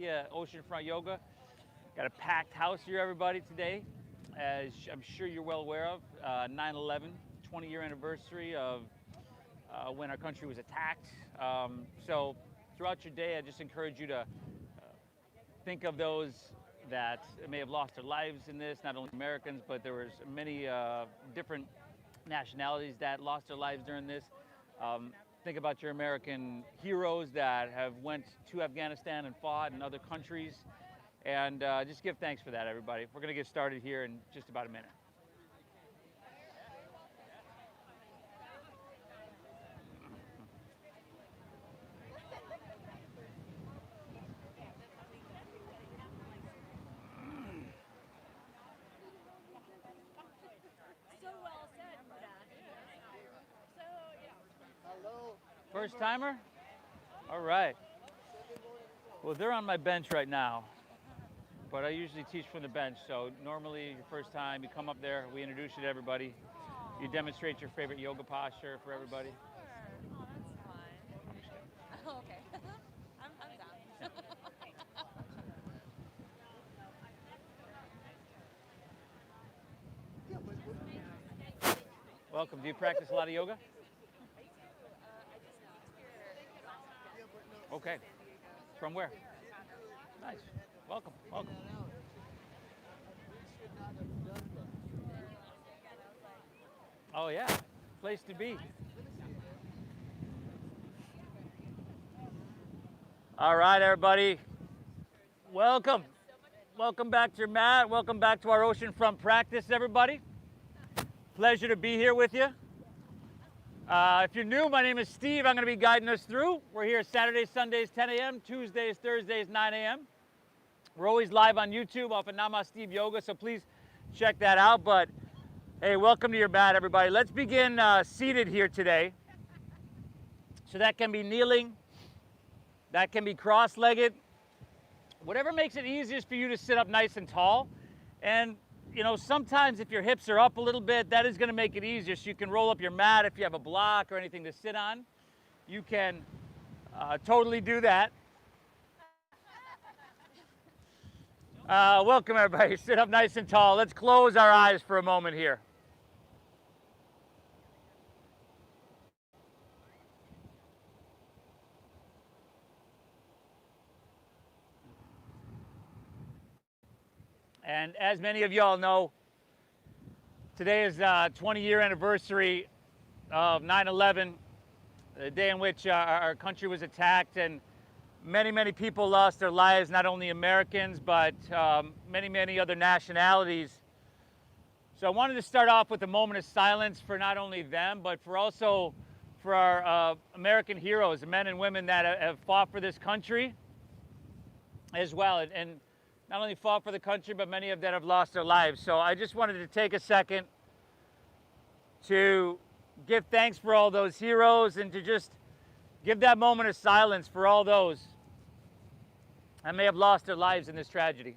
Oceanfront Yoga. Got a packed house here, everybody, today. As I'm sure you're well aware of, 9/11, 20-year anniversary of when our country was attacked. So throughout your day, I just encourage you to think of those that may have lost their lives in this, not only Americans, but there was many different nationalities that lost their lives during this. Think about your American heroes that have went to Afghanistan and fought in other countries, and just give thanks for that, everybody. We're going to get started here in just about a minute. First timer? All right. Well, they're on my bench right now, but I usually teach from the bench. So normally your first time, you come up there, we introduce you to everybody. You demonstrate your favorite yoga posture for everybody. Sure. Oh, that's fun. Oh, okay. I'm down. Welcome. Do you practice a lot of yoga? Okay. From where? Nice. Welcome. Welcome. Oh, yeah. Place to be. All right, everybody. Welcome. Welcome back to your mat. Welcome back to our Oceanfront practice, everybody. Pleasure to be here with you. If you're new, my name is Steve. I'm going to be guiding us through. We're here Saturdays, Sundays, 10 a.m., Tuesdays, Thursdays, 9 a.m. We're always live on YouTube off of Nama Steve Yoga, so please check that out. But hey, welcome to your mat, everybody. Let's begin seated here today. So that can be kneeling, that can be cross-legged, whatever makes it easiest for you to sit up nice and tall. And you know, sometimes if your hips are up a little bit, that is going to make it easier. So you can roll up your mat if you have a block or anything to sit on. You can totally do that. Welcome, everybody. Sit up nice and tall. Let's close our eyes for a moment here. And as many of y'all know, today is 20-year anniversary of 9/11, the day in which our country was attacked, and many, many people lost their lives, not only Americans, but many, many other nationalities. So I wanted to start off with a moment of silence for not only them, but for also for our American heroes, the men and women that have fought for this country as well. And not only fought for the country, but many of them have lost their lives. So I just wanted to take a second to give thanks for all those heroes and to just give that moment of silence for all those that may have lost their lives in this tragedy.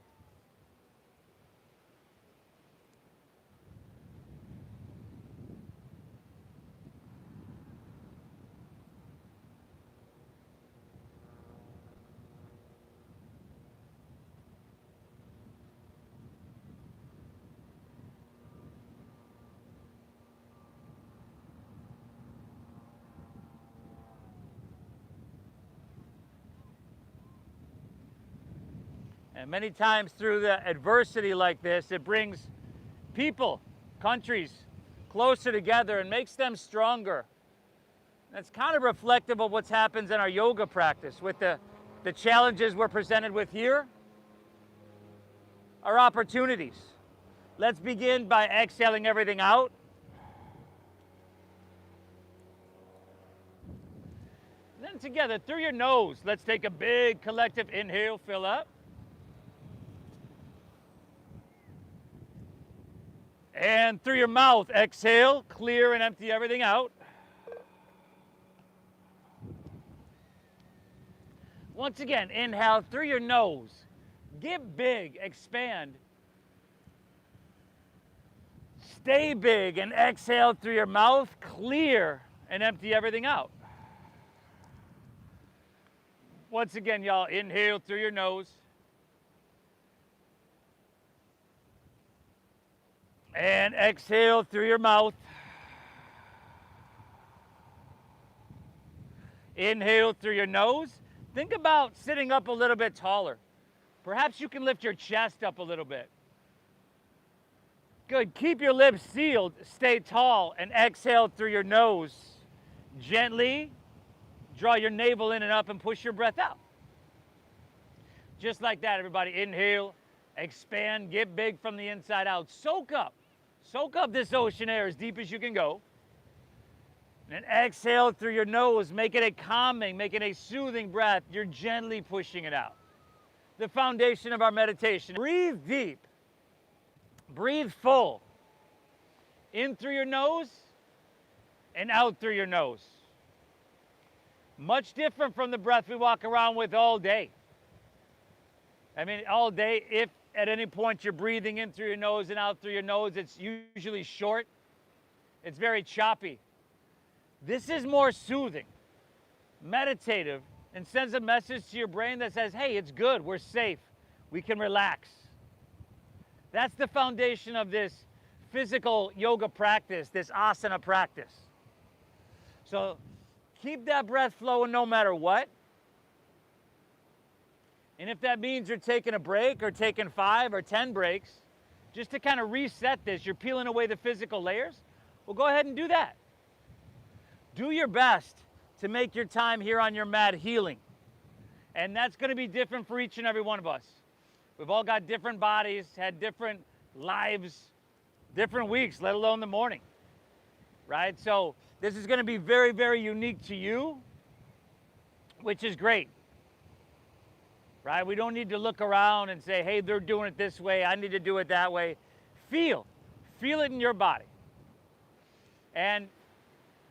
And many times through the adversity like this, it brings people, countries, closer together and makes them stronger. That's kind of reflective of what happens in our yoga practice with the challenges we're presented with here, our opportunities. Let's begin by exhaling everything out. And then together, through your nose, let's take a big collective inhale, fill up. And through your mouth, exhale, clear and empty everything out. Once again, inhale through your nose. Give big, expand. Stay big and exhale through your mouth, clear and empty everything out. Once again, y'all, inhale through your nose. And exhale through your mouth. Inhale through your nose. Think about sitting up a little bit taller. Perhaps you can lift your chest up a little bit. Good. Keep your lips sealed. Stay tall and exhale through your nose. Gently draw your navel in and up and push your breath out. Just like that, everybody. Inhale, expand, get big from the inside out. Soak up this ocean air as deep as you can go. And exhale through your nose. Make it a calming, make it a soothing breath. You're gently pushing it out. The foundation of our meditation. Breathe deep. Breathe full. In through your nose and out through your nose. Much different from the breath we walk around with all day. I mean, all day, if at any point you're breathing in through your nose and out through your nose, it's usually short. It's very choppy. This is more soothing, meditative, and sends a message to your brain that says, hey, it's good, we're safe, we can relax. That's the foundation of this physical yoga practice, this asana practice. So keep that breath flowing no matter what. And if that means you're taking a break or taking 5 or 10 breaks, just to kind of reset this, you're peeling away the physical layers, well, go ahead and do that. Do your best to make your time here on your mat healing. And that's going to be different for each and every one of us. We've all got different bodies, had different lives, different weeks, let alone the morning, right? So this is going to be very, very unique to you, which is great, right? We don't need to look around and say, hey, they're doing it this way, I need to do it that way. Feel it in your body. And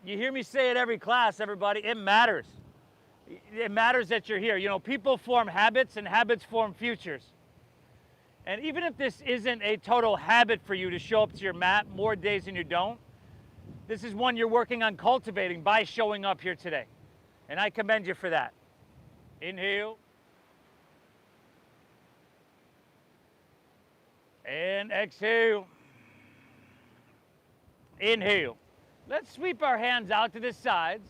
you hear me say it every class, everybody, it matters. It matters that you're here. You know, people form habits and habits form futures. And even if this isn't a total habit for you to show up to your mat more days than you don't, this is one you're working on cultivating by showing up here today. And I commend you for that. Inhale. And exhale. Inhale. Let's sweep our hands out to the sides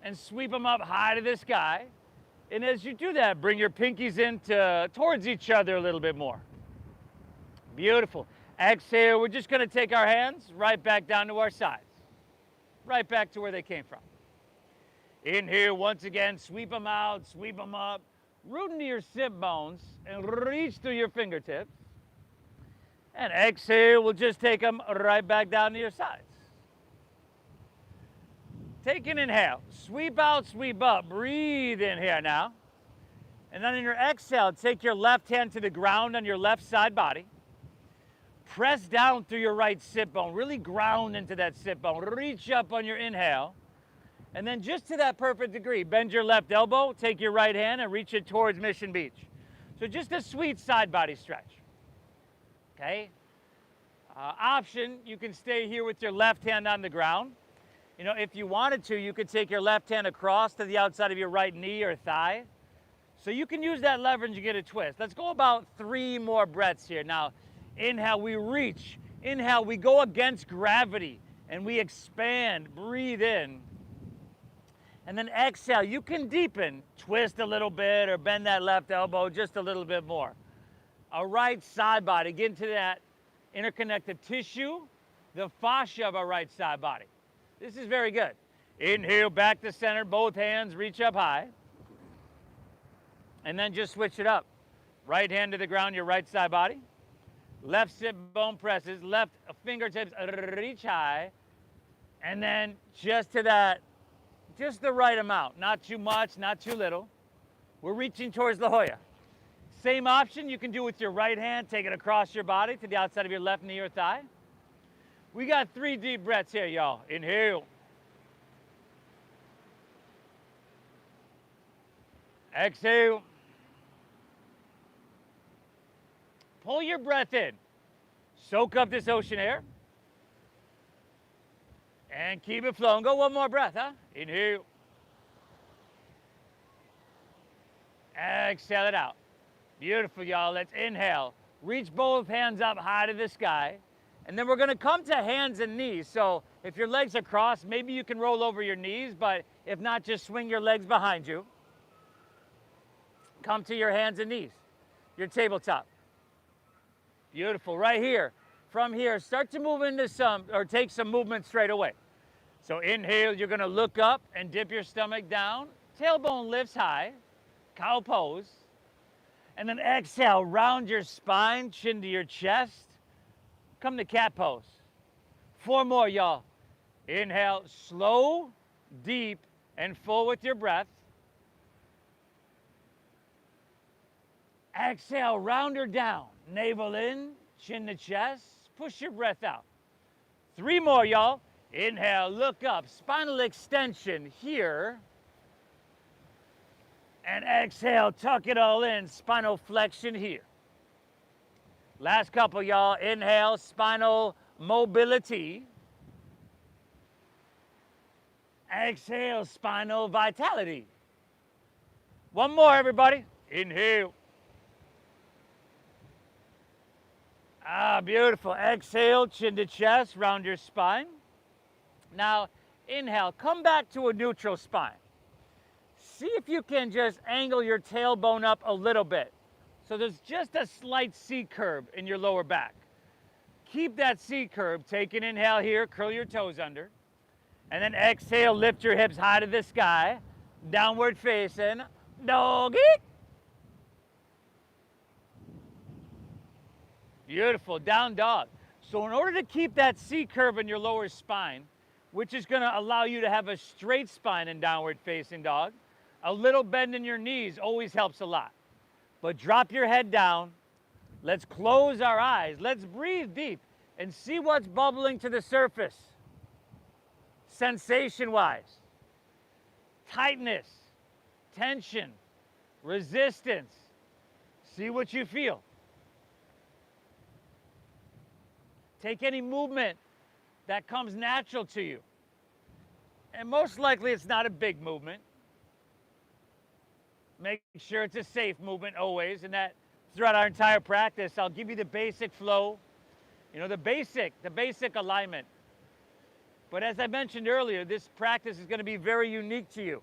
and sweep them up high to the sky. And as you do that, bring your pinkies towards each other a little bit more. Beautiful. Exhale, we're just going to take our hands right back down to our sides. Right back to where they came from. Inhale, once again, sweep them out, sweep them up. Root into your sit bones and reach through your fingertips. And exhale, we'll just take them right back down to your sides. Take an inhale, sweep out, sweep up, breathe in here now. And then in your exhale, take your left hand to the ground on your left side body. Press down through your right sit bone, really ground into that sit bone. Reach up on your inhale. And then just to that perfect degree, bend your left elbow, take your right hand and reach it towards Mission Beach. So just a sweet side body stretch, okay? Option, you can stay here with your left hand on the ground. You know, if you wanted to, you could take your left hand across to the outside of your right knee or thigh. So you can use that leverage and get a twist. Let's go about 3 more breaths here. Now, inhale, we reach. Inhale, we go against gravity and we expand, breathe in. And then exhale, you can deepen, twist a little bit or bend that left elbow just a little bit more. A right side body, get into that interconnective tissue, the fascia of our right side body. This is very good. Inhale, back to center, both hands reach up high. And then just switch it up. Right hand to the ground, your right side body. Left sit bone presses, left fingertips reach high. And then just to that, just the right amount. Not too much, not too little. We're reaching towards La Jolla. Same option you can do with your right hand. Take it across your body to the outside of your left knee or thigh. We got 3 deep breaths here, y'all. Inhale. Exhale. Pull your breath in. Soak up this ocean air. And keep it flowing. Go one more breath, huh? Inhale. Exhale it out. Beautiful, y'all. Let's inhale. Reach both hands up high to the sky. And then we're going to come to hands and knees. So if your legs are crossed, maybe you can roll over your knees, but if not, just swing your legs behind you. Come to your hands and knees, your tabletop. Beautiful. Right here. From here, start to move into take some movement straight away. So inhale, you're going to look up and dip your stomach down. Tailbone lifts high. Cow pose. And then exhale, round your spine, chin to your chest. Come to cat pose. 4 more, y'all. Inhale, slow, deep, and full with your breath. Exhale, round her down. Navel in, chin to chest. Push your breath out. 3 more, y'all. Inhale, look up. Spinal extension here. And exhale, tuck it all in. Spinal flexion here. Last couple, y'all. Inhale, spinal mobility. Exhale, spinal vitality. 1 more, everybody. Inhale. Beautiful. Exhale, chin to chest, round your spine. Now, inhale, come back to a neutral spine. See if you can just angle your tailbone up a little bit. So there's just a slight C curve in your lower back. Keep that C curve. Take an inhale here, curl your toes under. And then exhale, lift your hips high to the sky. Downward facing, doggy. Beautiful, down dog. So in order to keep that C curve in your lower spine, which is gonna allow you to have a straight spine in downward facing dog, a little bend in your knees always helps a lot. But drop your head down. Let's close our eyes. Let's breathe deep and see what's bubbling to the surface. Sensation-wise. Tightness, tension, resistance. See what you feel. Take any movement that comes natural to you. And most likely it's not a big movement. Make sure it's a safe movement always, and that throughout our entire practice, I'll give you the basic flow, the basic alignment. But as I mentioned earlier, this practice is going to be very unique to you.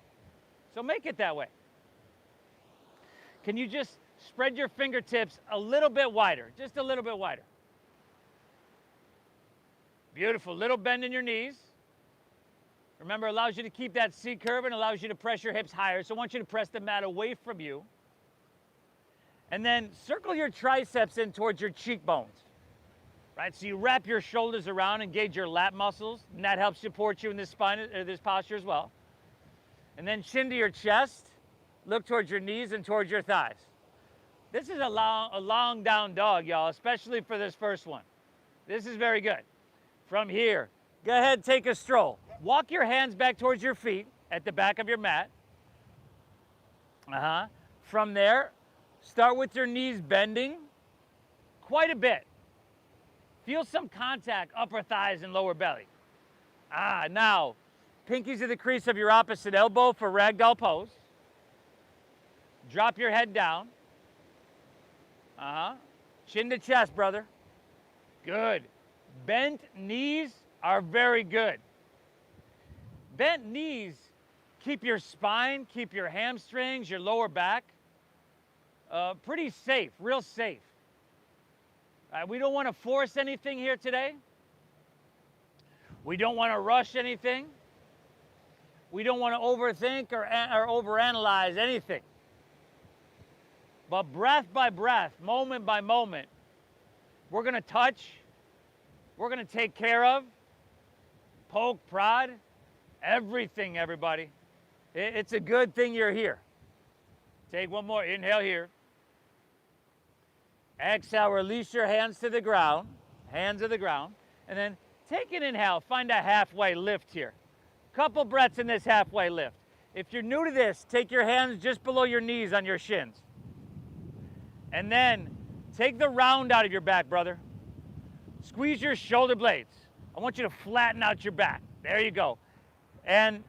So make it that way. Can you just spread your fingertips a little bit wider, just a little bit wider? Beautiful, little bend in your knees. Remember, it allows you to keep that C curve and allows you to press your hips higher. So I want you to press the mat away from you. And then circle your triceps in towards your cheekbones. Right? So you wrap your shoulders around, engage your lat muscles, and that helps support you in this spine, this posture as well. And then chin to your chest, look towards your knees and towards your thighs. This is a long down dog, y'all, especially for this first one. This is very good. From here, go ahead, take a stroll. Walk your hands back towards your feet at the back of your mat. From there, start with your knees bending quite a bit. Feel some contact, upper thighs and lower belly. Now, pinkies to the crease of your opposite elbow for Ragdoll Pose. Drop your head down. Chin to chest, brother. Good. Bent knees are very good. Bent knees keep your spine, keep your hamstrings, your lower back pretty safe, real safe. We don't want to force anything here today. We don't want to rush anything. We don't want to overthink or overanalyze anything. But breath by breath, moment by moment, we're going to touch, we're going to take care of, poke, prod, everything, everybody. It's a good thing you're here. Take one more. Inhale here. Exhale, release your hands to the ground, hands to the ground. And then take an inhale, find a halfway lift here. Couple breaths in this halfway lift. If you're new to this, take your hands just below your knees on your shins. And then take the round out of your back, brother. Squeeze your shoulder blades. I want you to flatten out your back. There you go. And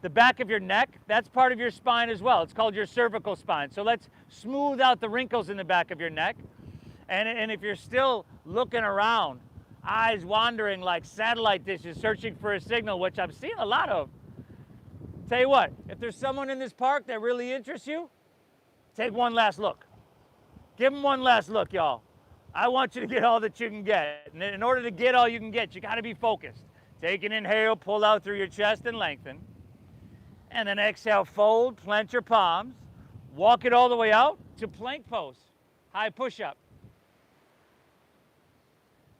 The back of your neck, that's part of your spine as well. It's called your cervical spine. So let's smooth out the wrinkles in the back of your neck. And if you're still looking around, eyes wandering like satellite dishes searching for a signal, which I'm seeing a lot of, tell you what, if there's someone in this park that really interests you, take one last look. Give them one last look, y'all. I want you to get all that you can get. And in order to get all you can get, you gotta be focused. Take an inhale, pull out through your chest and lengthen. And then exhale, fold, plant your palms. Walk it all the way out to plank pose. High push-up.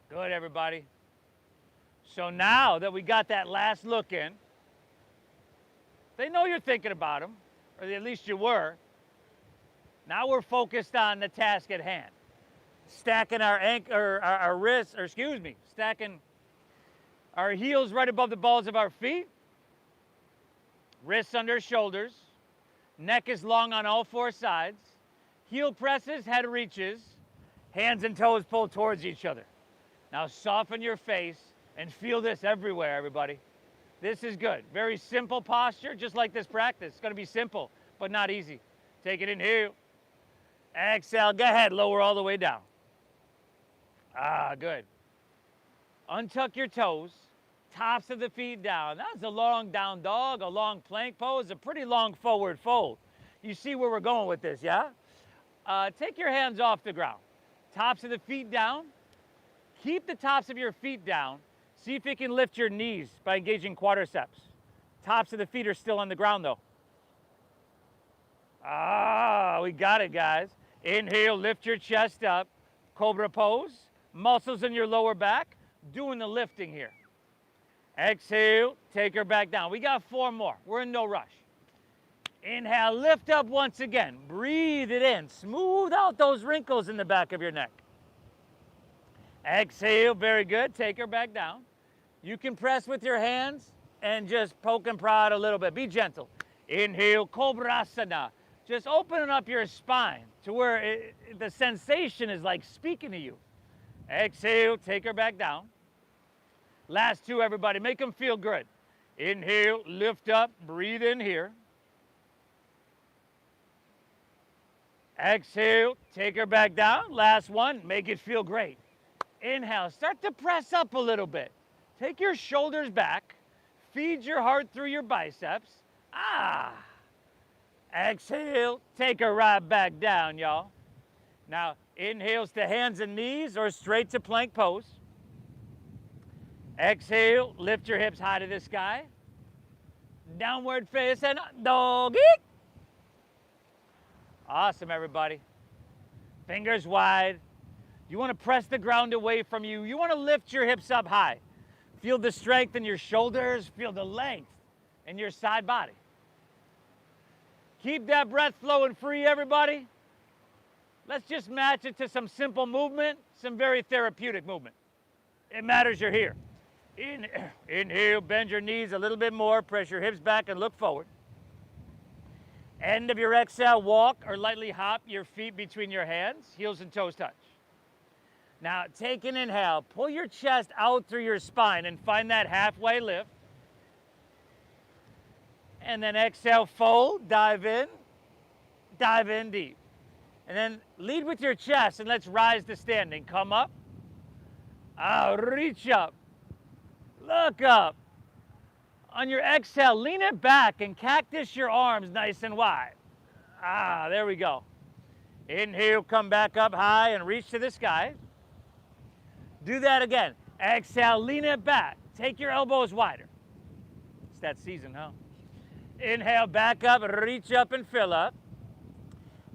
Good, everybody. So now that we got that last look in, they know you're thinking about them, or at least you were. Now we're focused on the task at hand. Stacking our wrists, stacking our heels right above the balls of our feet, wrists under shoulders, neck is long on all four sides, heel presses, head reaches, hands and toes pulled towards each other. Now soften your face and feel this everywhere, everybody. This is good. Very simple posture, just like this practice. It's gonna be simple, but not easy. Take it in here. Exhale, go ahead, lower all the way down. Good. Untuck your toes, tops of the feet down. That's a long down dog, a long plank pose, a pretty long forward fold. You see where we're going with this, yeah? Take your hands off the ground. Tops of the feet down. Keep the tops of your feet down. See if you can lift your knees by engaging quadriceps. Tops of the feet are still on the ground though. We got it, guys. Inhale, lift your chest up. Cobra pose. Muscles in your lower back. Doing the lifting here. Exhale, take her back down. We got 4 more. We're in no rush. Inhale, lift up once again. Breathe it in. Smooth out those wrinkles in the back of your neck. Exhale, very good. Take her back down. You can press with your hands and just poke and prod a little bit. Be gentle. Inhale, Cobrasana. Just opening up your spine to where the sensation is like speaking to you. Exhale, take her back down. Last 2, everybody. Make them feel good. Inhale, lift up, breathe in here. Exhale, take her back down. Last one, make it feel great. Inhale, start to press up a little bit. Take your shoulders back. Feed your heart through your biceps. Exhale, take her right back down, y'all. Now, inhales to hands and knees or straight to plank pose. Exhale, lift your hips high to the sky. Downward facing doggy. Awesome, everybody. Fingers wide. You want to press the ground away from you. You want to lift your hips up high. Feel the strength in your shoulders. Feel the length in your side body. Keep that breath flowing free, everybody. Let's just match it to some simple movement, some very therapeutic movement. It matters you're here. Inhale, bend your knees a little bit more. Press your hips back and look forward. End of your exhale, walk or lightly hop your feet between your hands. Heels and toes touch. Now, take an inhale. Pull your chest out through your spine and find that halfway lift. And then exhale, fold, dive in deep. And then lead with your chest and let's rise to standing. Come up. Reach up. Look up. On your exhale, lean it back and cactus your arms nice and wide. There we go. Inhale, come back up high and reach to the sky. Do that again. Exhale, lean it back. Take your elbows wider. It's that season, huh? Inhale, back up, reach up and fill up.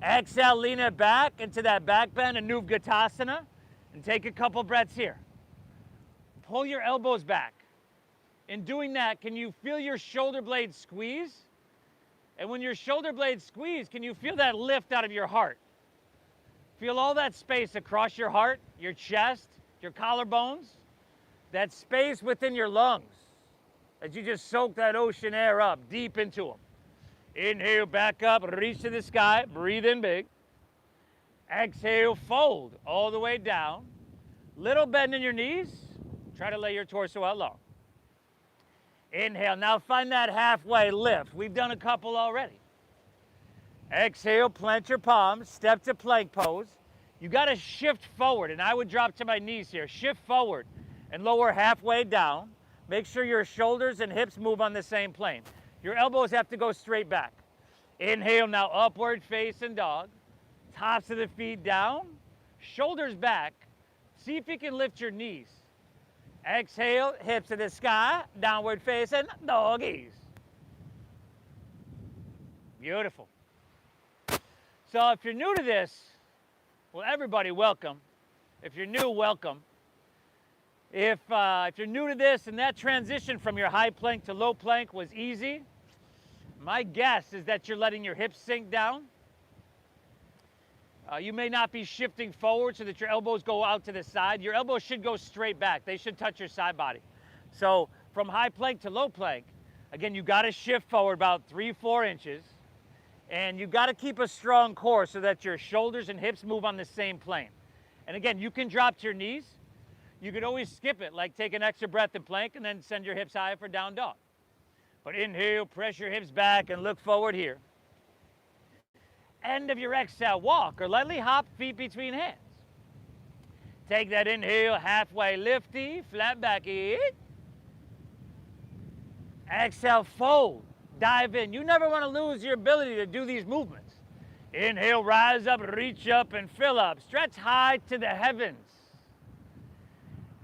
Exhale, lean it back into that back bend, a Nuvgatasana, and take a couple breaths here. Pull your elbows back. In doing that, can you feel your shoulder blades squeeze? And when your shoulder blades squeeze, can you feel that lift out of your heart? Feel all that space across your heart, your chest, your collarbones, that space within your lungs as you just soak that ocean air up deep into them. Inhale, back up, reach to the sky, breathe in big. Exhale, fold all the way down. Little bend in your knees. Try to lay your torso out long. Inhale. Now find that halfway lift. We've done a couple already. Exhale, plant your palms, step to plank pose. You got to shift forward, and I would drop to my knees here. Shift forward and lower halfway down. Make sure your shoulders and hips move on the same plane. Your elbows have to go straight back. Inhale, now upward facing dog. Tops of the feet down, shoulders back. See if you can lift your knees. Exhale, hips to the sky, downward facing doggies. Beautiful. So if you're new to this, well, everybody, welcome. If you're new, welcome. If you're new to this and that transition from your high plank to low plank was easy, my guess is that you're letting your hips sink down. You may not be shifting forward so that your elbows go out to the side. Your elbows should go straight back. They should touch your side body. So from high plank to low plank, again, you got to shift forward about 3-4 inches. And you got to keep a strong core so that your shoulders and hips move on the same plane. And again, you can drop to your knees. You could always skip it, like take an extra breath in plank and then send your hips high for down dog. But inhale, press your hips back and look forward here. End of your exhale, walk or lightly hop feet between hands. Take that inhale, halfway lifty, flat backy. Exhale, fold, dive in. You never want to lose your ability to do these movements. Inhale, rise up, reach up and fill up. Stretch high to the heavens.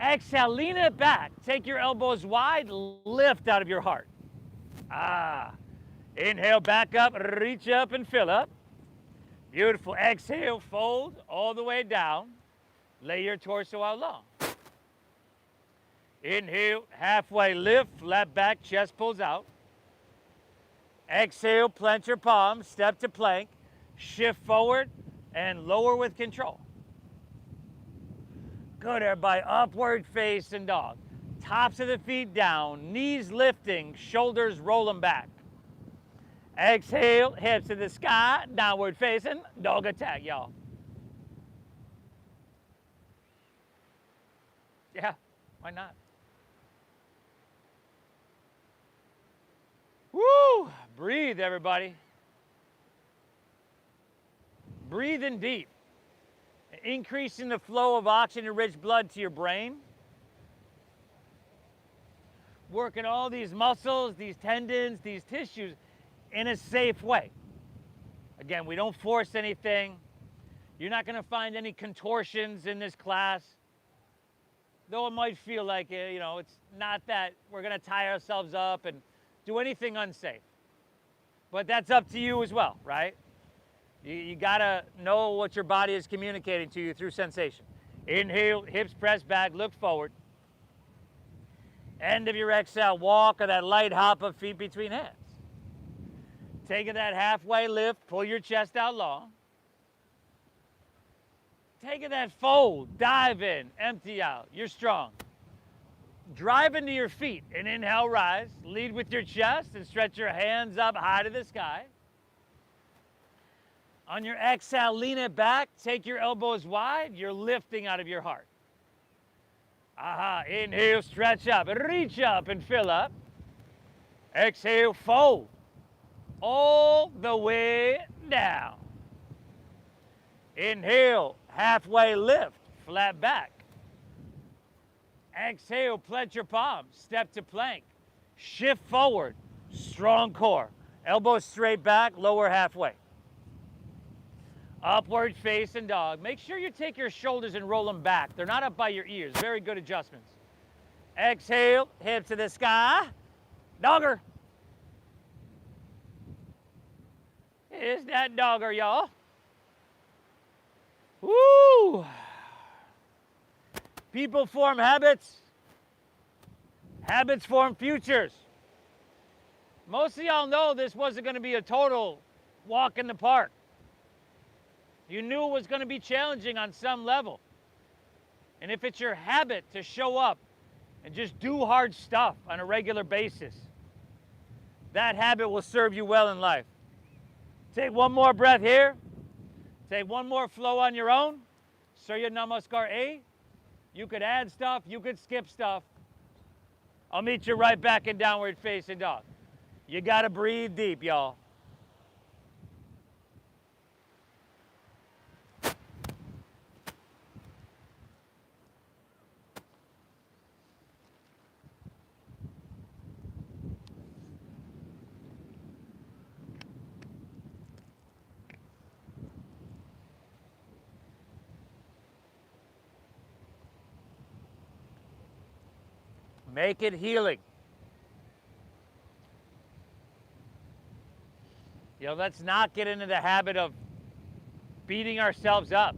Exhale, lean it back. Take your elbows wide, lift out of your heart. Inhale, back up, reach up and fill up. Beautiful. Exhale, fold all the way down. Lay your torso out long. Inhale, halfway lift, flat back, chest pulls out. Exhale, plant your palms, step to plank, shift forward and lower with control. Good, everybody. Upward facing dog. Tops of the feet down, knees lifting, shoulders rolling back. Exhale, hips to the sky, downward facing, dog attack, y'all. Yeah, why not? Woo! Breathe, everybody. Breathe in deep. Increasing the flow of oxygen-rich blood to your brain. Working all these muscles, these tendons, these tissues in a safe way. Again, we don't force anything. You're not going to find any contortions in this class. Though it might feel like, it's not that we're going to tie ourselves up and do anything unsafe. But that's up to you as well, right? You got to know what your body is communicating to you through sensation. Inhale, hips press back, look forward. End of your exhale, walk or that light hop of feet between hands. Take that halfway lift, pull your chest out long. Take that fold, dive in, empty out. You're strong. Drive into your feet and inhale, rise. Lead with your chest and stretch your hands up high to the sky. On your exhale, lean it back. Take your elbows wide. You're lifting out of your heart. Inhale, stretch up, reach up and fill up. Exhale, fold all the way down. Inhale, halfway lift, flat back. Exhale, plant your palms, step to plank. Shift forward, strong core. Elbows straight back, lower halfway. Upward facing dog. Make sure you take your shoulders and roll them back. They're not up by your ears. Very good adjustments. Exhale, hips to the sky. Dogger. Is that dogger, y'all? Woo! People form habits. Habits form futures. Most of y'all know this wasn't going to be a total walk in the park. You knew it was going to be challenging on some level. And if it's your habit to show up and just do hard stuff on a regular basis, that habit will serve you well in life. Take one more breath here. Take one more flow on your own. Surya Namaskar A. You could add stuff, you could skip stuff. I'll meet you right back in downward facing dog. You gotta breathe deep, y'all. Make it healing. You know, let's not get into the habit of beating ourselves up.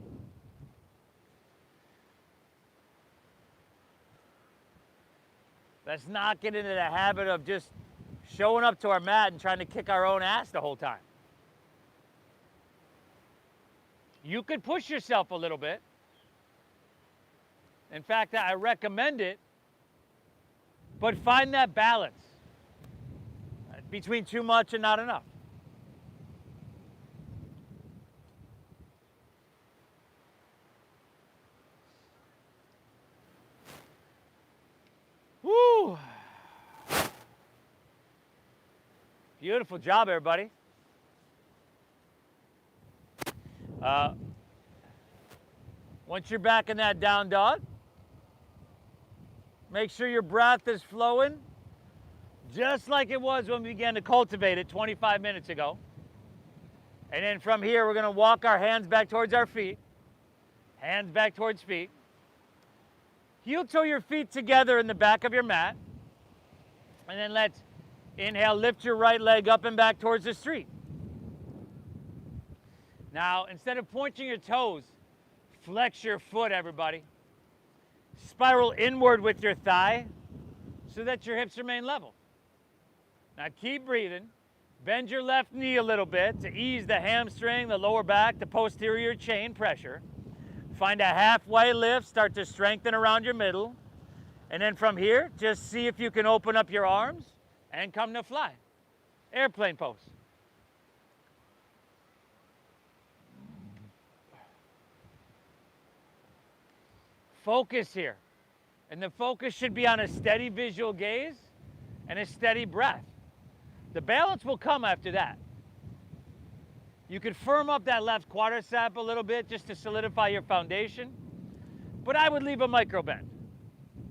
Let's not get into the habit of just showing up to our mat and trying to kick our own ass the whole time. You could push yourself a little bit. In fact, I recommend it, but find that balance between too much and not enough. Woo! Beautiful job, everybody. Once you're back in that down dog, make sure your breath is flowing just like it was when we began to cultivate it 25 minutes ago. And then from here, we're going to walk our hands back towards our feet. Hands back towards feet. Heel toe your feet together in the back of your mat. And then let's inhale, lift your right leg up and back towards the street. Now, instead of pointing your toes, flex your foot, everybody. Spiral inward with your thigh so that your hips remain level. Now keep breathing. Bend your left knee a little bit to ease the hamstring, the lower back, the posterior chain pressure. Find a halfway lift, start to strengthen around your middle. And then from here, just see if you can open up your arms and come to fly. Airplane pose. Focus here. And the focus should be on a steady visual gaze and a steady breath. The balance will come after that. You could firm up that left quadricep a little bit just to solidify your foundation. But I would leave a micro bend.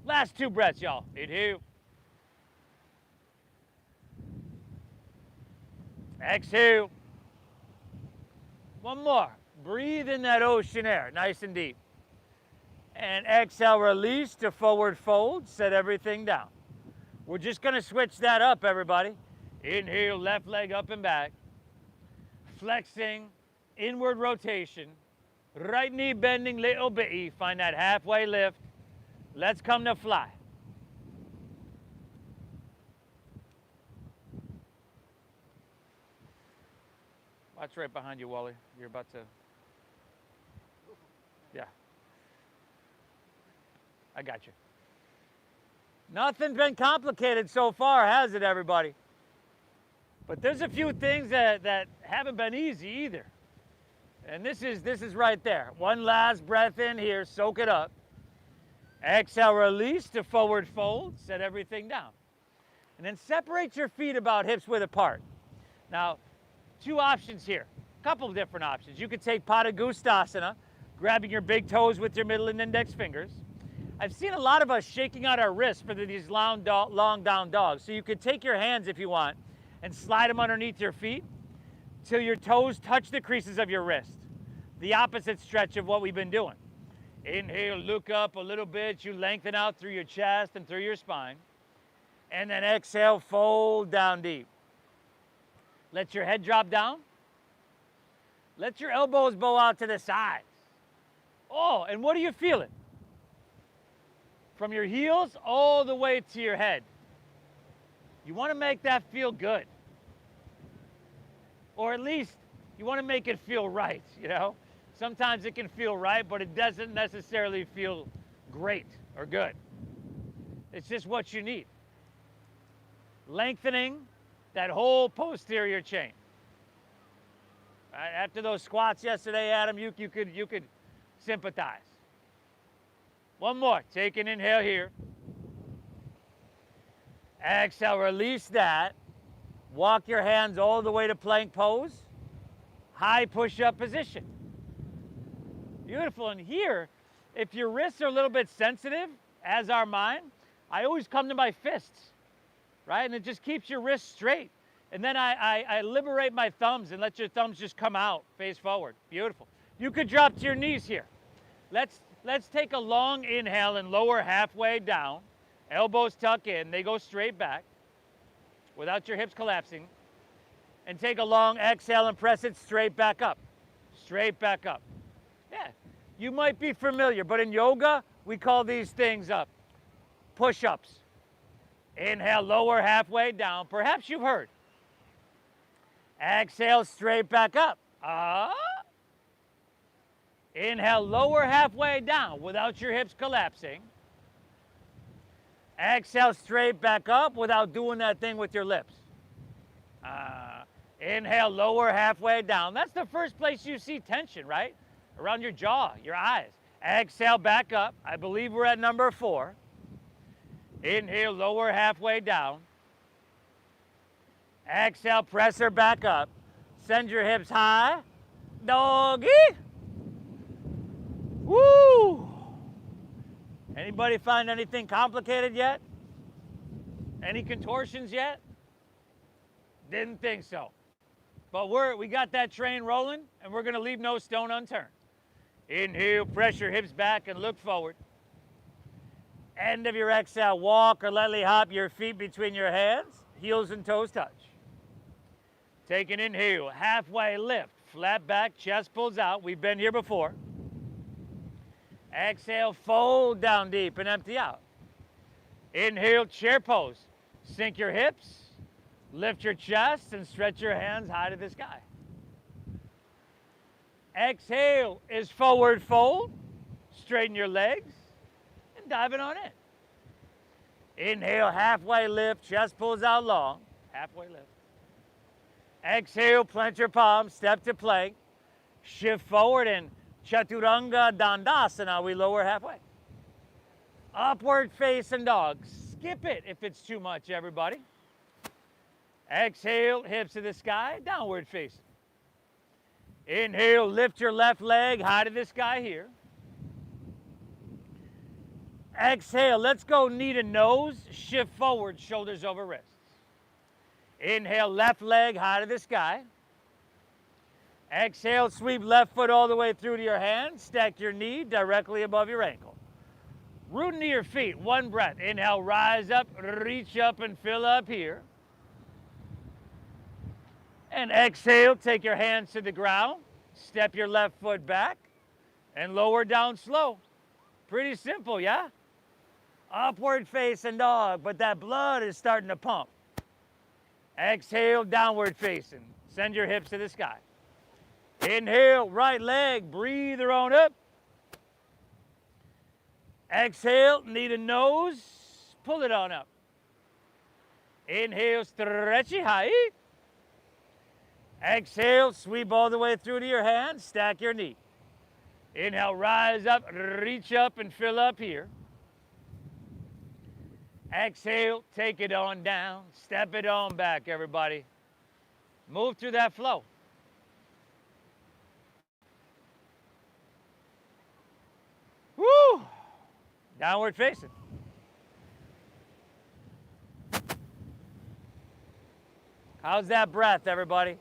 Last 2 breaths, y'all. Inhale. Exhale. One more. Breathe in that ocean air, nice and deep. And exhale, release to forward fold, set everything down. We're just gonna switch that up, everybody. Inhale, left leg up and back. Flexing, inward rotation. Right knee bending little bitty, find that halfway lift. Let's come to fly. Watch right behind you, Wally. You're about to, yeah. I got you. Nothing's been complicated so far, has it, everybody? But there's a few things that haven't been easy either. And this is right there. One last breath in here, soak it up. Exhale, release to forward fold, set everything down. And then separate your feet about hips width apart. Now, 2 options here, a couple of different options. You could take Padangusthasana, grabbing your big toes with your middle and index fingers. I've seen a lot of us shaking out our wrists for these long down dogs. So you could take your hands if you want and slide them underneath your feet till your toes touch the creases of your wrist. The opposite stretch of what we've been doing. Inhale, look up a little bit. You lengthen out through your chest and through your spine. And then exhale, fold down deep. Let your head drop down. Let your elbows bow out to the sides. Oh, and what are you feeling? From your heels all the way to your head. You want to make that feel good. Or at least you want to make it feel right, you know? Sometimes it can feel right, but it doesn't necessarily feel great or good. It's just what you need. Lengthening that whole posterior chain. Right? After those squats yesterday, Adam, you could sympathize. One more. Take an inhale here. Exhale, release that. Walk your hands all the way to plank pose. High push-up position. Beautiful. And here, if your wrists are a little bit sensitive, as are mine, I always come to my fists, right? And it just keeps your wrists straight. And then I liberate my thumbs and let your thumbs just come out, face forward. Beautiful. You could drop to your knees here. Let's take a long inhale and lower halfway down. Elbows tuck in, they go straight back without your hips collapsing. And take a long exhale and press it straight back up. Straight back up. Yeah, you might be familiar, but in yoga, we call these things push-ups. Inhale, lower halfway down. Perhaps you've heard. Exhale, straight back up. Inhale, lower halfway down without your hips collapsing. Exhale, straight back up without doing that thing with your lips. Inhale, lower halfway down. That's the first place you see tension, right? Around your jaw, your eyes. Exhale, back up. I believe we're at number 4. Inhale, lower halfway down. Exhale, press her back up. Send your hips high. Doggy. Woo! Anybody find anything complicated yet? Any contortions yet? Didn't think so. But we got that train rolling, and we're going to leave no stone unturned. Inhale, press your hips back and look forward. End of your exhale, walk or lightly hop your feet between your hands, heels and toes touch. Take an inhale, halfway lift, flat back, chest pulls out. We've been here before. Exhale, fold down deep and empty out. Inhale, chair pose. Sink your hips, lift your chest, and stretch your hands high to the sky. Exhale is forward fold. Straighten your legs and dive it on in. Inhale, halfway lift, chest pulls out long. Halfway lift. Exhale, plant your palms, step to plank. Shift forward and Chaturanga Dandasana, we lower halfway. Upward facing dog. Skip it if it's too much, everybody. Exhale, hips to the sky, downward facing. Inhale, lift your left leg high to the sky here. Exhale, let's go knee to nose, shift forward, shoulders over wrists. Inhale, left leg high to the sky. Exhale, sweep left foot all the way through to your hand. Stack your knee directly above your ankle. Root into your feet, one breath. Inhale, rise up, reach up and fill up here. And exhale, take your hands to the ground. Step your left foot back and lower down slow. Pretty simple, yeah? Upward facing dog, but that blood is starting to pump. Exhale, downward facing. Send your hips to the sky. Inhale, right leg, breathe her on up. Exhale, knee to nose, pull it on up. Inhale, stretchy high. Exhale, sweep all the way through to your hands, stack your knee. Inhale, rise up, reach up and fill up here. Exhale, take it on down, step it on back, everybody. Move through that flow. Woo! Downward facing. How's that breath, everybody?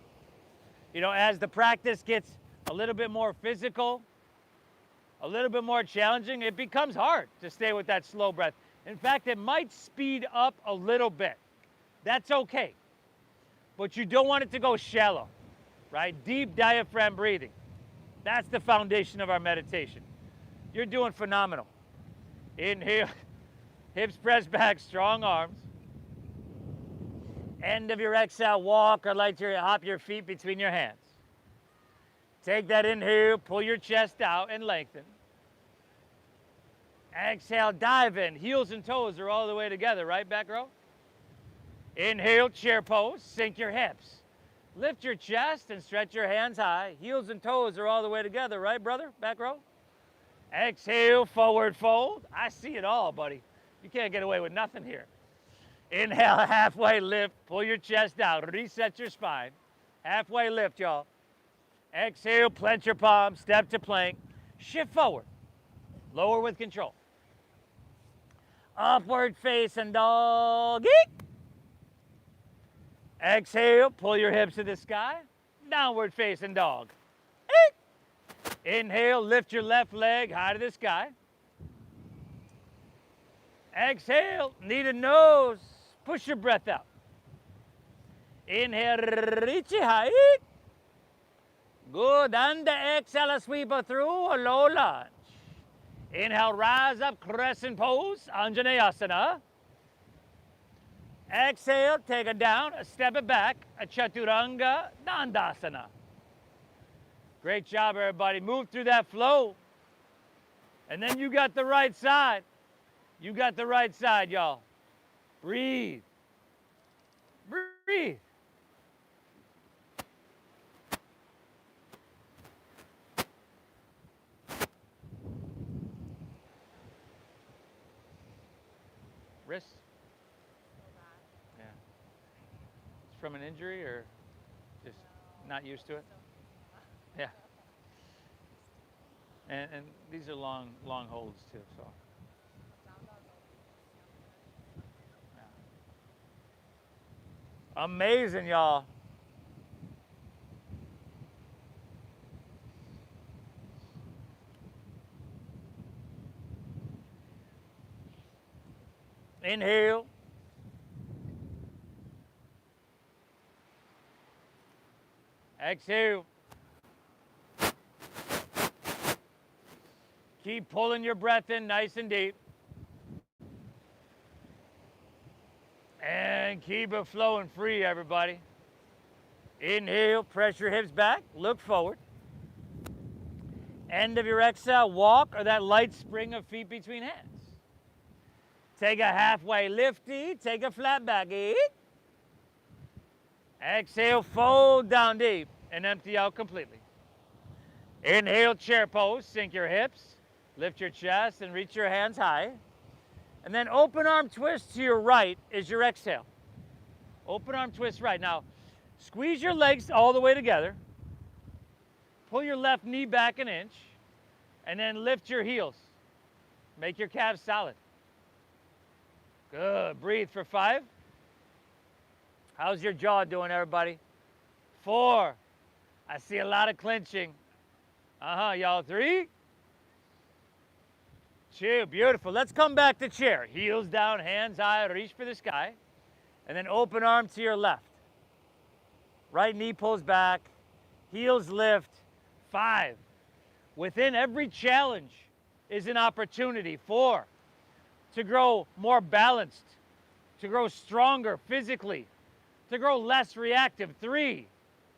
You know, as the practice gets a little bit more physical, a little bit more challenging, it becomes hard to stay with that slow breath. In fact, it might speed up a little bit. That's okay. But you don't want it to go shallow, right? Deep diaphragm breathing. That's the foundation of our meditation. You're doing phenomenal. Inhale, hips pressed back, strong arms. End of your exhale, walk or hop your feet between your hands. Take that inhale, pull your chest out and lengthen. Exhale, dive in. Heels and toes are all the way together, right, back row? Inhale, chair pose, sink your hips. Lift your chest and stretch your hands high. Heels and toes are all the way together, right, brother? Back row? Exhale, forward fold. I see it all, buddy. You can't get away with nothing here. Inhale, halfway lift. Pull your chest out. Reset your spine. Halfway lift, y'all. Exhale, plant your palms. Step to plank. Shift forward. Lower with control. Upward facing doggy. Exhale, pull your hips to the sky. Downward facing dog. Inhale, lift your left leg high to the sky. Exhale, knee to nose. Push your breath out. Inhale, reach it high. Good. And exhale, sweep it through a low lunge. Inhale, rise up, crescent pose, Anjaneyasana. Exhale, take it down, step it back, a Chaturanga Dandasana. Great job, everybody. Move through that flow. And then you got the right side. You got the right side, y'all. Breathe. Breathe. Wrist? Yeah. It's from an injury or just not used to it? Yeah. And these are long holds too, so. Yeah. Amazing, y'all. Inhale. Exhale. Keep pulling your breath in nice and deep. And keep it flowing free, everybody. Inhale, press your hips back, look forward. End of your exhale, walk or that light spring of feet between hands. Take a halfway lifty, take a flat back. Exhale, fold down deep and empty out completely. Inhale, chair pose, sink your hips, lift your chest and reach your hands high. And then open arm twist to your right is your exhale. Open arm twist right. Now, squeeze your legs all the way together. Pull your left knee back an inch and then lift your heels. Make your calves solid. Good. Breathe for 5. How's your jaw doing, everybody? 4. I see a lot of clenching. Y'all. 3. 2. Beautiful. Let's come back to chair. Heels down, hands high, reach for the sky. And then open arm to your left. Right knee pulls back. Heels lift. 5. Within every challenge is an opportunity. 4. To grow more balanced, to grow stronger physically, to grow less reactive. 3,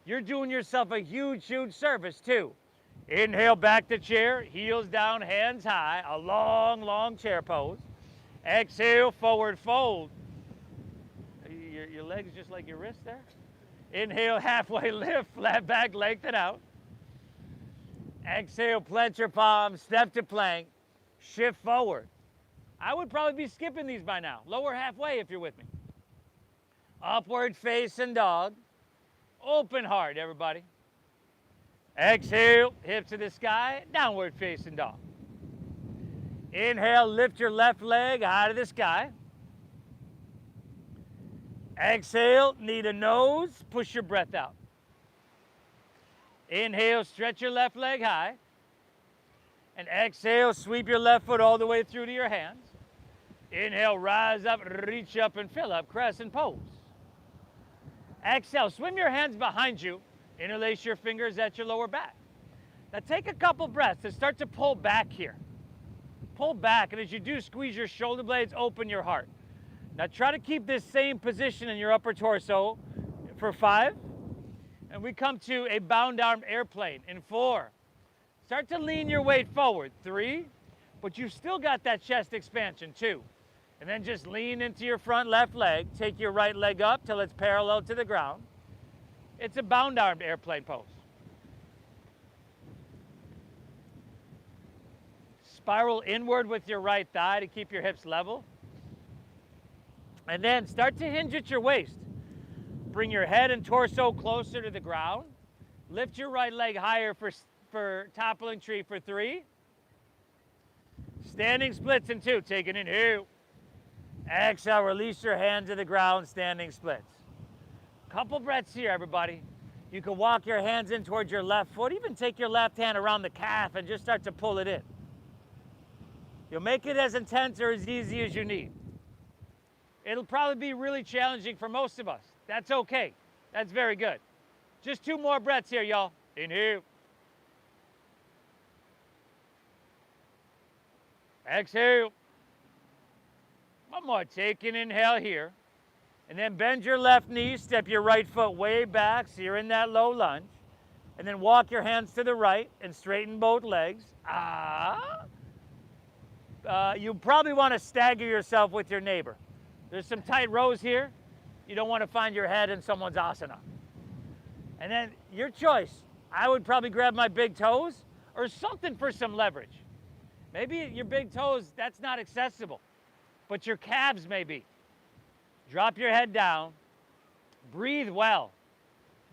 you're doing yourself a huge service too. Inhale, back to chair, heels down, hands high, a long chair pose. Exhale, forward fold. Your legs just like your wrist there. Inhale, halfway lift, flat back, lengthen out. Exhale, plant your palms, step to plank, shift forward. I would probably be skipping these by now. Lower halfway if you're with me. Upward facing dog. Open heart, everybody. Exhale, hips to the sky, downward facing dog. Inhale, lift your left leg high to the sky. Exhale, knee to nose, push your breath out. Inhale, stretch your left leg high. And exhale, sweep your left foot all the way through to your hands. Inhale, rise up, reach up and fill up, crescent pose. Exhale, swim your hands behind you, interlace your fingers at your lower back. Now take a couple breaths and start to pull back here. Pull back, and as you do, squeeze your shoulder blades, open your heart. Now try to keep this same position in your upper torso for 5. And we come to a bound arm airplane in 4. Start to lean your weight forward. 3, but you've still got that chest expansion. 2. And then just lean into your front left leg. Take your right leg up till it's parallel to the ground. It's a bound armed airplane pose. Spiral inward with your right thigh to keep your hips level. And then start to hinge at your waist. Bring your head and torso closer to the ground. Lift your right leg higher for toppling tree for 3. Standing splits in 2. Take an inhale. Exhale, release your hand to the ground, standing splits. Couple breaths here, everybody. You can walk your hands in towards your left foot, even take your left hand around the calf and just start to pull it in. You'll make it as intense or as easy as you need. It'll probably be really challenging for most of us. That's okay. That's very good. Just 2 more breaths here, y'all. Inhale. Exhale. One more. Take an inhale here. And then bend your left knee, step your right foot way back so you're in that low lunge. And then walk your hands to the right and straighten both legs. You probably want to stagger yourself with your neighbor. There's some tight rows here. You don't want to find your head in someone's asana. And then your choice. I would probably grab my big toes or something for some leverage. Maybe your big toes, that's not accessible, but your calves may be. Drop your head down. Breathe well.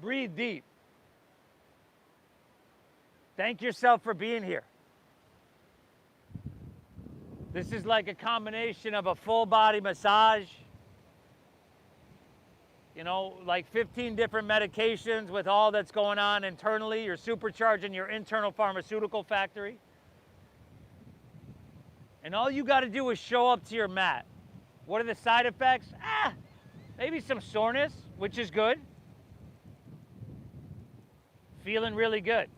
Breathe deep. Thank yourself for being here. This is like a combination of a full body massage, you know, like 15 different medications with all that's going on internally. You're supercharging your internal pharmaceutical factory. And all you got to do is show up to your mat. What are the side effects? Maybe some soreness, which is good. Feeling really good.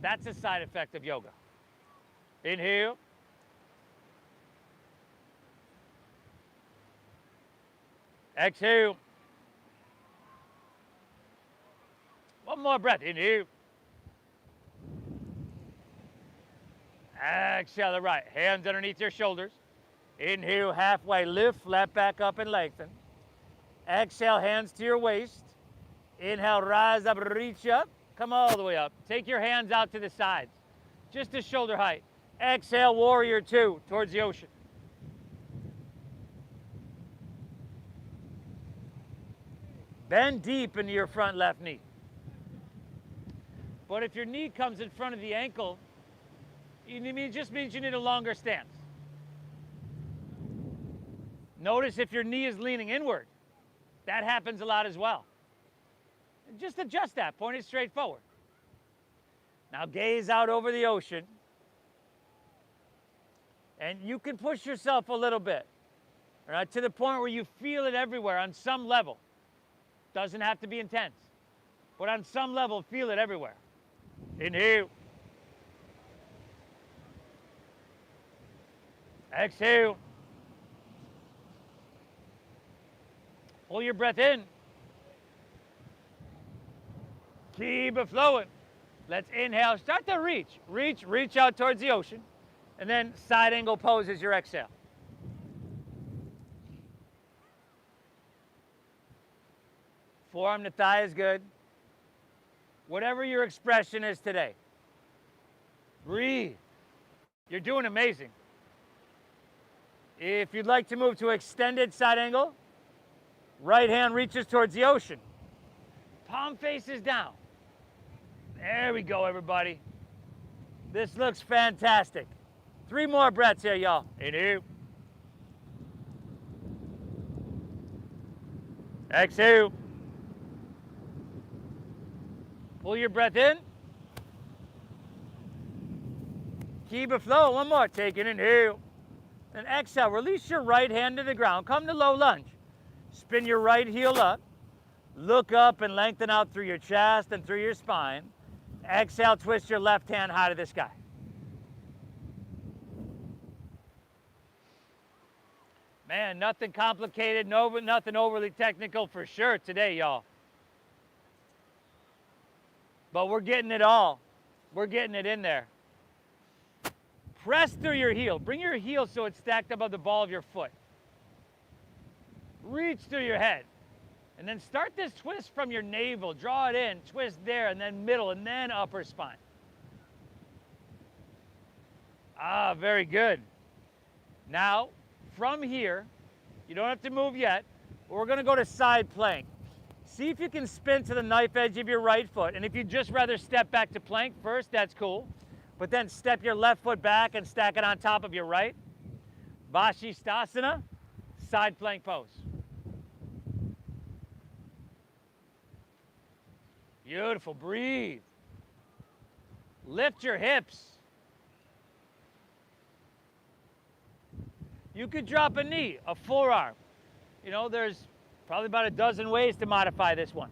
That's a side effect of yoga. Inhale. Exhale. One more breath. Inhale. Exhale the right. Hands underneath your shoulders. Inhale, halfway lift, flat back up and lengthen. Exhale, hands to your waist. Inhale, rise up, reach up. Come all the way up. Take your hands out to the sides, just to shoulder height. Exhale, warrior 2, towards the ocean. Bend deep into your front left knee. But if your knee comes in front of the ankle, it just means you need a longer stance. Notice if your knee is leaning inward. That happens a lot as well. Just adjust that, point it straight forward. Now gaze out over the ocean. And you can push yourself a little bit, all right, to the point where you feel it everywhere on some level. Doesn't have to be intense, but on some level, feel it everywhere. Inhale. Exhale. Pull your breath in. Keep it flowing. Let's inhale. Start to reach. Reach out towards the ocean. And then side angle pose is your exhale. Forearm to thigh is good. Whatever your expression is today. Breathe. You're doing amazing. If you'd like to move to extended side angle, right hand reaches towards the ocean. Palm faces down. There we go, everybody. This looks fantastic. 3 more breaths here, y'all. Inhale. Exhale. Pull your breath in. Keep it flowing. One more. Take an inhale. And exhale. Release your right hand to the ground. Come to low lunge. Spin your right heel up. Look up and lengthen out through your chest and through your spine. Exhale, twist your left hand high to the sky. Man, nothing complicated, nothing overly technical for sure today, y'all. But we're getting it all. We're getting it in there. Press through your heel. Bring your heel so it's stacked above the ball of your foot. Reach through your head. And then start this twist from your navel. Draw it in, twist there, and then middle, and then upper spine. Very good. Now, from here, You don't have to move yet. We're gonna go to side plank. See if you can spin to the knife edge of your right foot. And if you'd just rather step back to plank first, that's cool. But then step your left foot back and stack it on top of your right. Vashisthasana, side plank pose. Beautiful, breathe. Lift your hips. You could drop a knee, a forearm. You know, there's probably about a dozen ways to modify this one.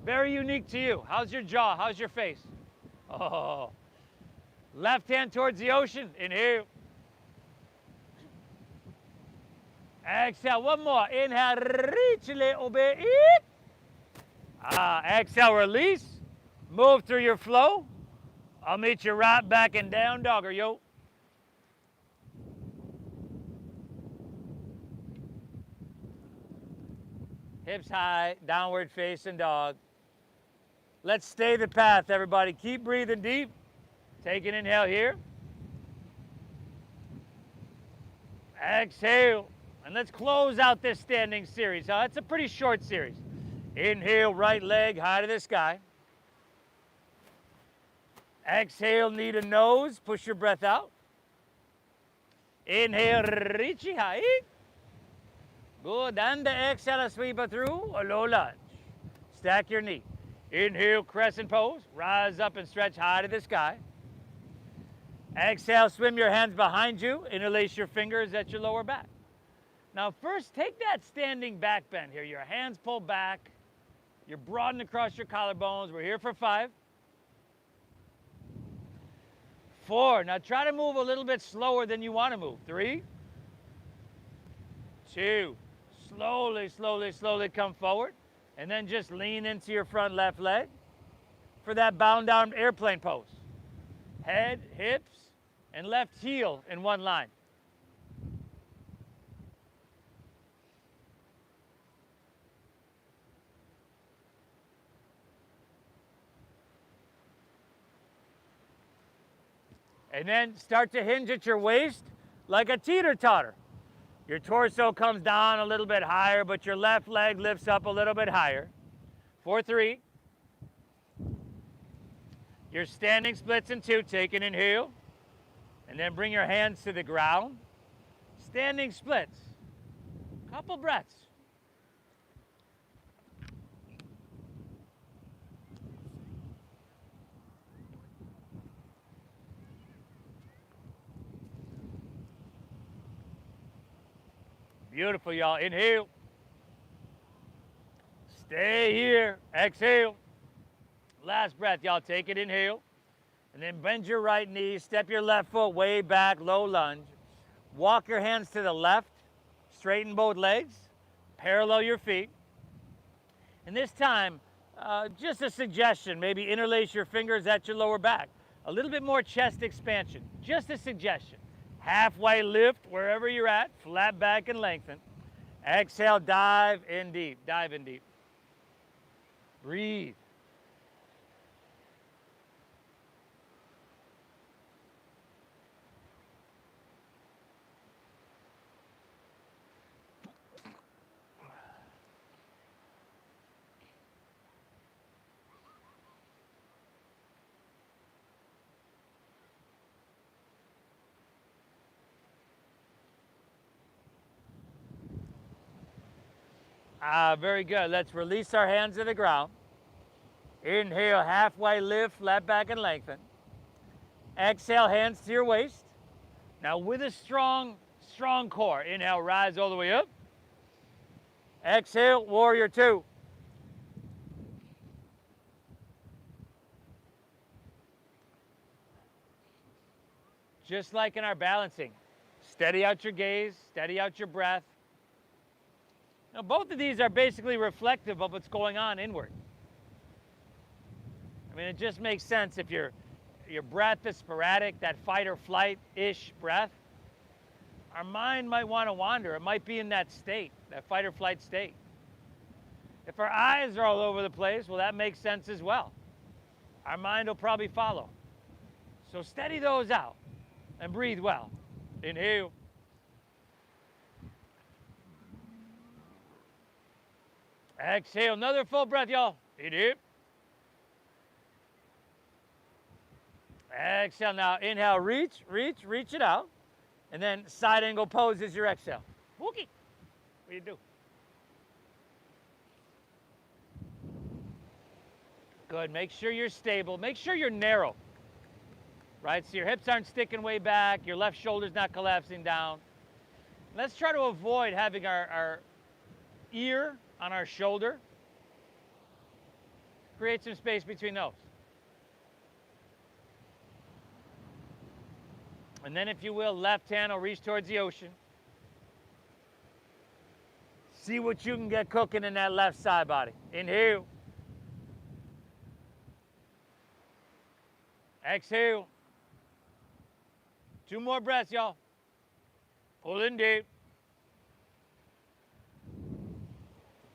Very unique to you. How's your jaw? How's your face? Oh. Left hand towards the ocean. Inhale. Exhale. One more. Inhale. Reach a little bit. Exhale. Release. Move through your flow. I'll meet you right back in down dogger, yo. Hips high, downward facing dog. Let's stay the path, everybody. Keep breathing deep. Take an inhale here. Exhale. And let's close out this standing series. It's a pretty short series. Inhale, right leg high to the sky. Exhale, knee to nose. Push your breath out. Inhale, reach high. Good. And the exhale, sweep it through. A low lunge. Stack your knee. Inhale, crescent pose. Rise up and stretch high to the sky. Exhale, swim your hands behind you. Interlace your fingers at your lower back. Now first, take that standing back bend here. Your hands pull back. You're broadened across your collarbones. We're here for 5. 4. Now try to move a little bit slower than you want to move. 3. 2. Slowly, slowly, slowly come forward. And then just lean into your front left leg for that bound down airplane pose. Head, hips, and left heel in one line. And then start to hinge at your waist like a teeter-totter. Your torso comes down a little bit higher, but your left leg lifts up a little bit higher. 4, 3. Your standing splits in 2. Take an inhale. And then bring your hands to the ground. Standing splits. Couple breaths. Beautiful, y'all. Inhale. Stay here. Exhale. Last breath, y'all. Take it. Inhale. And then bend your right knee. Step your left foot way back. Low lunge. Walk your hands to the left. Straighten both legs. Parallel your feet. And this time, just a suggestion. Maybe interlace your fingers at your lower back. A little bit more chest expansion. Just a suggestion. Halfway lift wherever you're at, flat back and lengthen. Exhale, dive in deep, dive in deep. Breathe. Very good. Let's release our hands to the ground. Inhale, halfway lift, flat back and lengthen. Exhale, hands to your waist. Now with a strong core. Inhale, rise all the way up. Exhale, warrior 2. Just like in our balancing, steady out your gaze, steady out your breath. Now, both of these are basically reflective of what's going on inward. I mean, it just makes sense if your breath is sporadic, that fight or flight-ish breath, our mind might want to wander. It might be in that state, that fight or flight state. If our eyes are all over the place, well, that makes sense as well. Our mind will probably follow. So steady those out and breathe well. Inhale. Exhale, another full breath, y'all. Inhale. Exhale now. Inhale, reach it out. And then side angle pose is your exhale. Wookie. What do you do? Good. Make sure you're stable. Make sure you're narrow. Right? So your hips aren't sticking way back. Your left shoulder's not collapsing down. Let's try to avoid having our ear on our shoulder. Create some space between those. And then, if you will, left hand will reach towards the ocean. See what you can get cooking in that left side body. Inhale. Exhale. 2 more breaths, y'all. Pull in deep.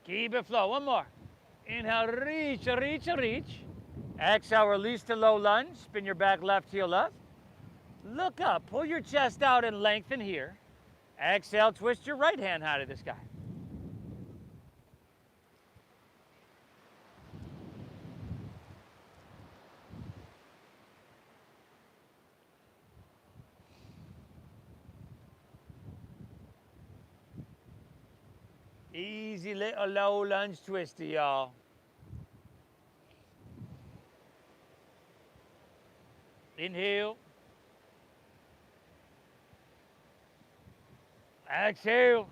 Keep it flow. 1 more. Inhale, reach. Exhale, release to low lunge. Spin your back left heel up. Look up. Pull your chest out and lengthen here. Exhale, twist your right hand high to the sky. Easy little low lunge twister, y'all. Inhale. Exhale.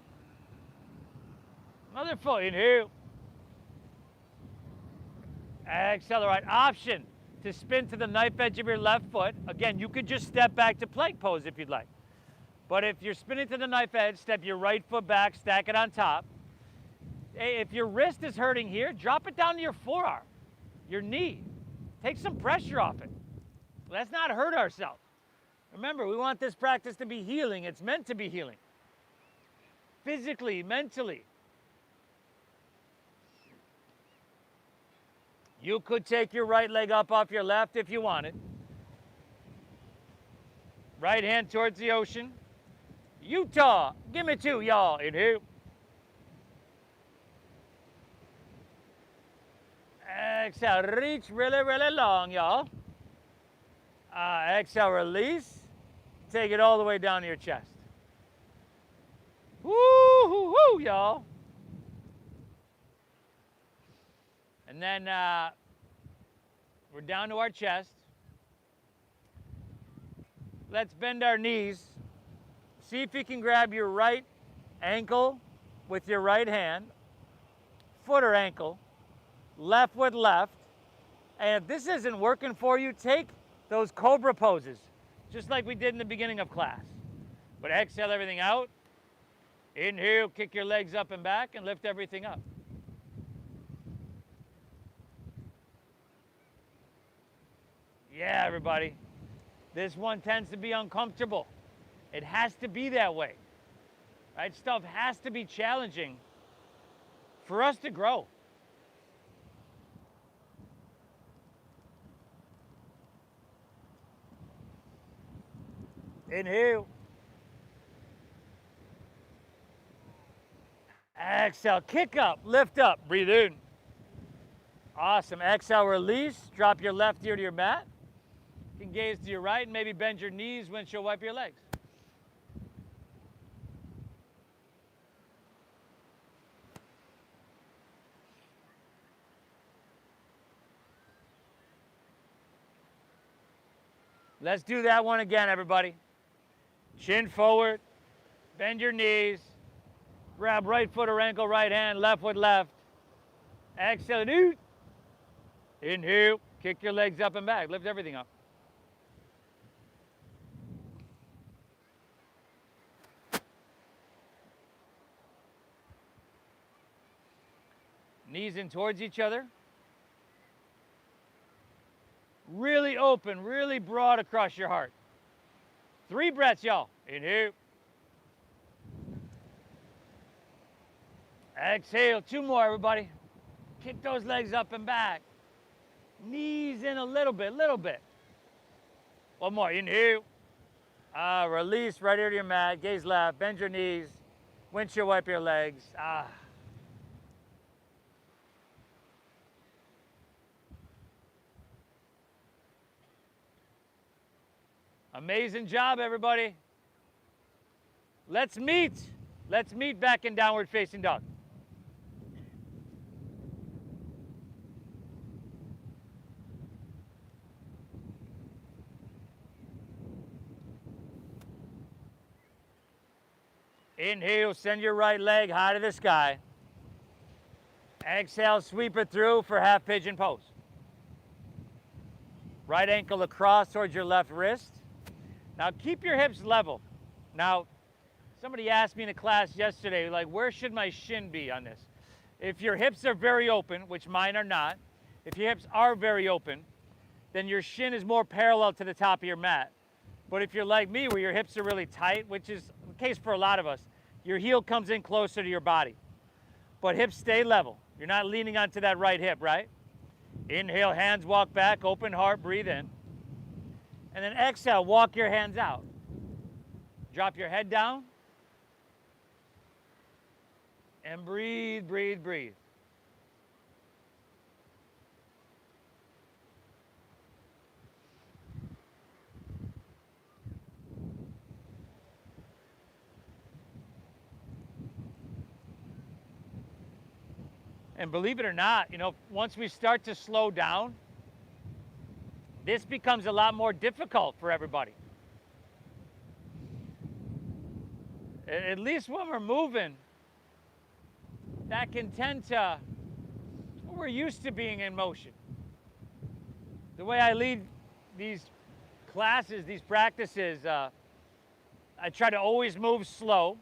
Another full. Inhale. Exhale. All right. Option to spin to the knife edge of your left foot. Again, you could just step back to plank pose if you'd like. But if you're spinning to the knife edge, step your right foot back, stack it on top. Hey, if your wrist is hurting here, drop it down to your forearm, your knee. Take some pressure off it. Let's not hurt ourselves. Remember, we want this practice to be healing. It's meant to be healing. Physically, mentally. You could take your right leg up off your left if you wanted. Right hand towards the ocean. Utah, give me 2, y'all. Inhale. Exhale, reach really long, y'all. Exhale, release. Take it all the way down to your chest. Woo, y'all. And then we're down to our chest. Let's bend our knees. See if you can grab your right ankle with your right hand, foot or ankle, left with left. And if this isn't working for you, take those cobra poses, just like we did in the beginning of class. But exhale everything out. Inhale, kick your legs up and back and lift everything up. Yeah, everybody. This one tends to be uncomfortable. It has to be that way. Right? Stuff has to be challenging for us to grow. Inhale. Exhale, kick up, lift up, breathe in. Awesome. Exhale, release. Drop your left ear to your mat. You can gaze to your right and maybe bend your knees, windshield wipe your legs. Let's do that one again, everybody. Chin forward, bend your knees, grab right foot or ankle, right hand, left with left. Exhale, inhale, kick your legs up and back, lift everything up. Knees in towards each other. Really open, really broad across your heart. 3 breaths, y'all. Inhale. Exhale. 2 more, everybody. Kick those legs up and back. Knees in a little bit. 1 more. Inhale. Release right here to your mat. Gaze left. Bend your knees. Windshield wipe your legs. Amazing job, everybody. Let's meet. Let's meet back in downward facing dog. Inhale, send your right leg high to the sky. Exhale, sweep it through for half pigeon pose. Right ankle across towards your left wrist. Now keep your hips level. Now, somebody asked me in a class yesterday, like, where should my shin be on this? If your hips are very open, which mine are not, if your hips are very open, then your shin is more parallel to the top of your mat. But if you're like me, where your hips are really tight, which is the case for a lot of us, your heel comes in closer to your body. But hips stay level. You're not leaning onto that right hip, right? Inhale, hands walk back, open heart, breathe in. And then exhale, walk your hands out. Drop your head down. And breathe, breathe, breathe. And believe it or not, you know, once we start to slow down, this becomes a lot more difficult for everybody. At least when we're moving, that can tend to, we're used to being in motion. The way I lead these classes, these practices, I try to always move slow,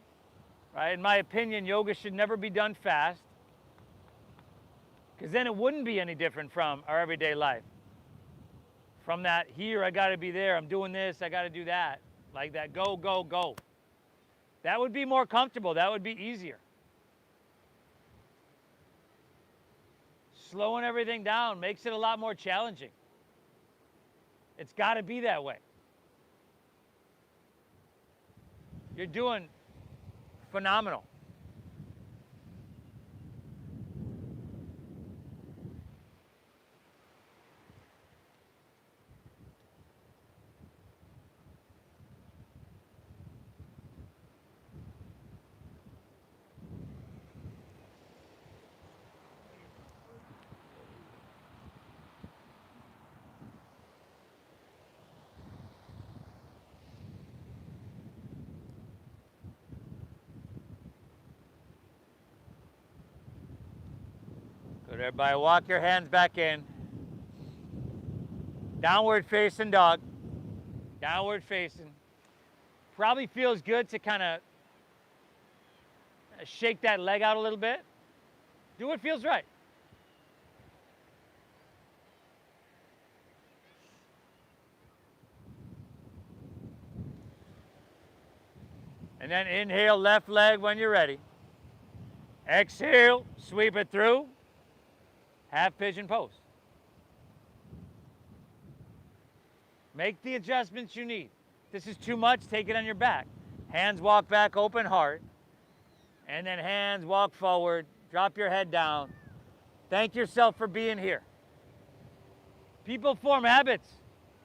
right? In my opinion, yoga should never be done fast, because then it wouldn't be any different from our everyday life. From that here, I got to be there, I'm doing this, I got to do that, like that, go, go, go. That would be more comfortable, that would be easier. Slowing everything down makes it a lot more challenging. It's got to be that way. You're doing phenomenal. Good, everybody, walk your hands back in. Downward facing dog. Downward facing. Probably feels good to kind of shake that leg out a little bit. Do what feels right. And then inhale, left leg when you're ready. Exhale, sweep it through. Half pigeon pose. Make the adjustments you need. This is too much, take it on your back. Hands walk back, open heart. And then hands walk forward, drop your head down. Thank yourself for being here. People form habits.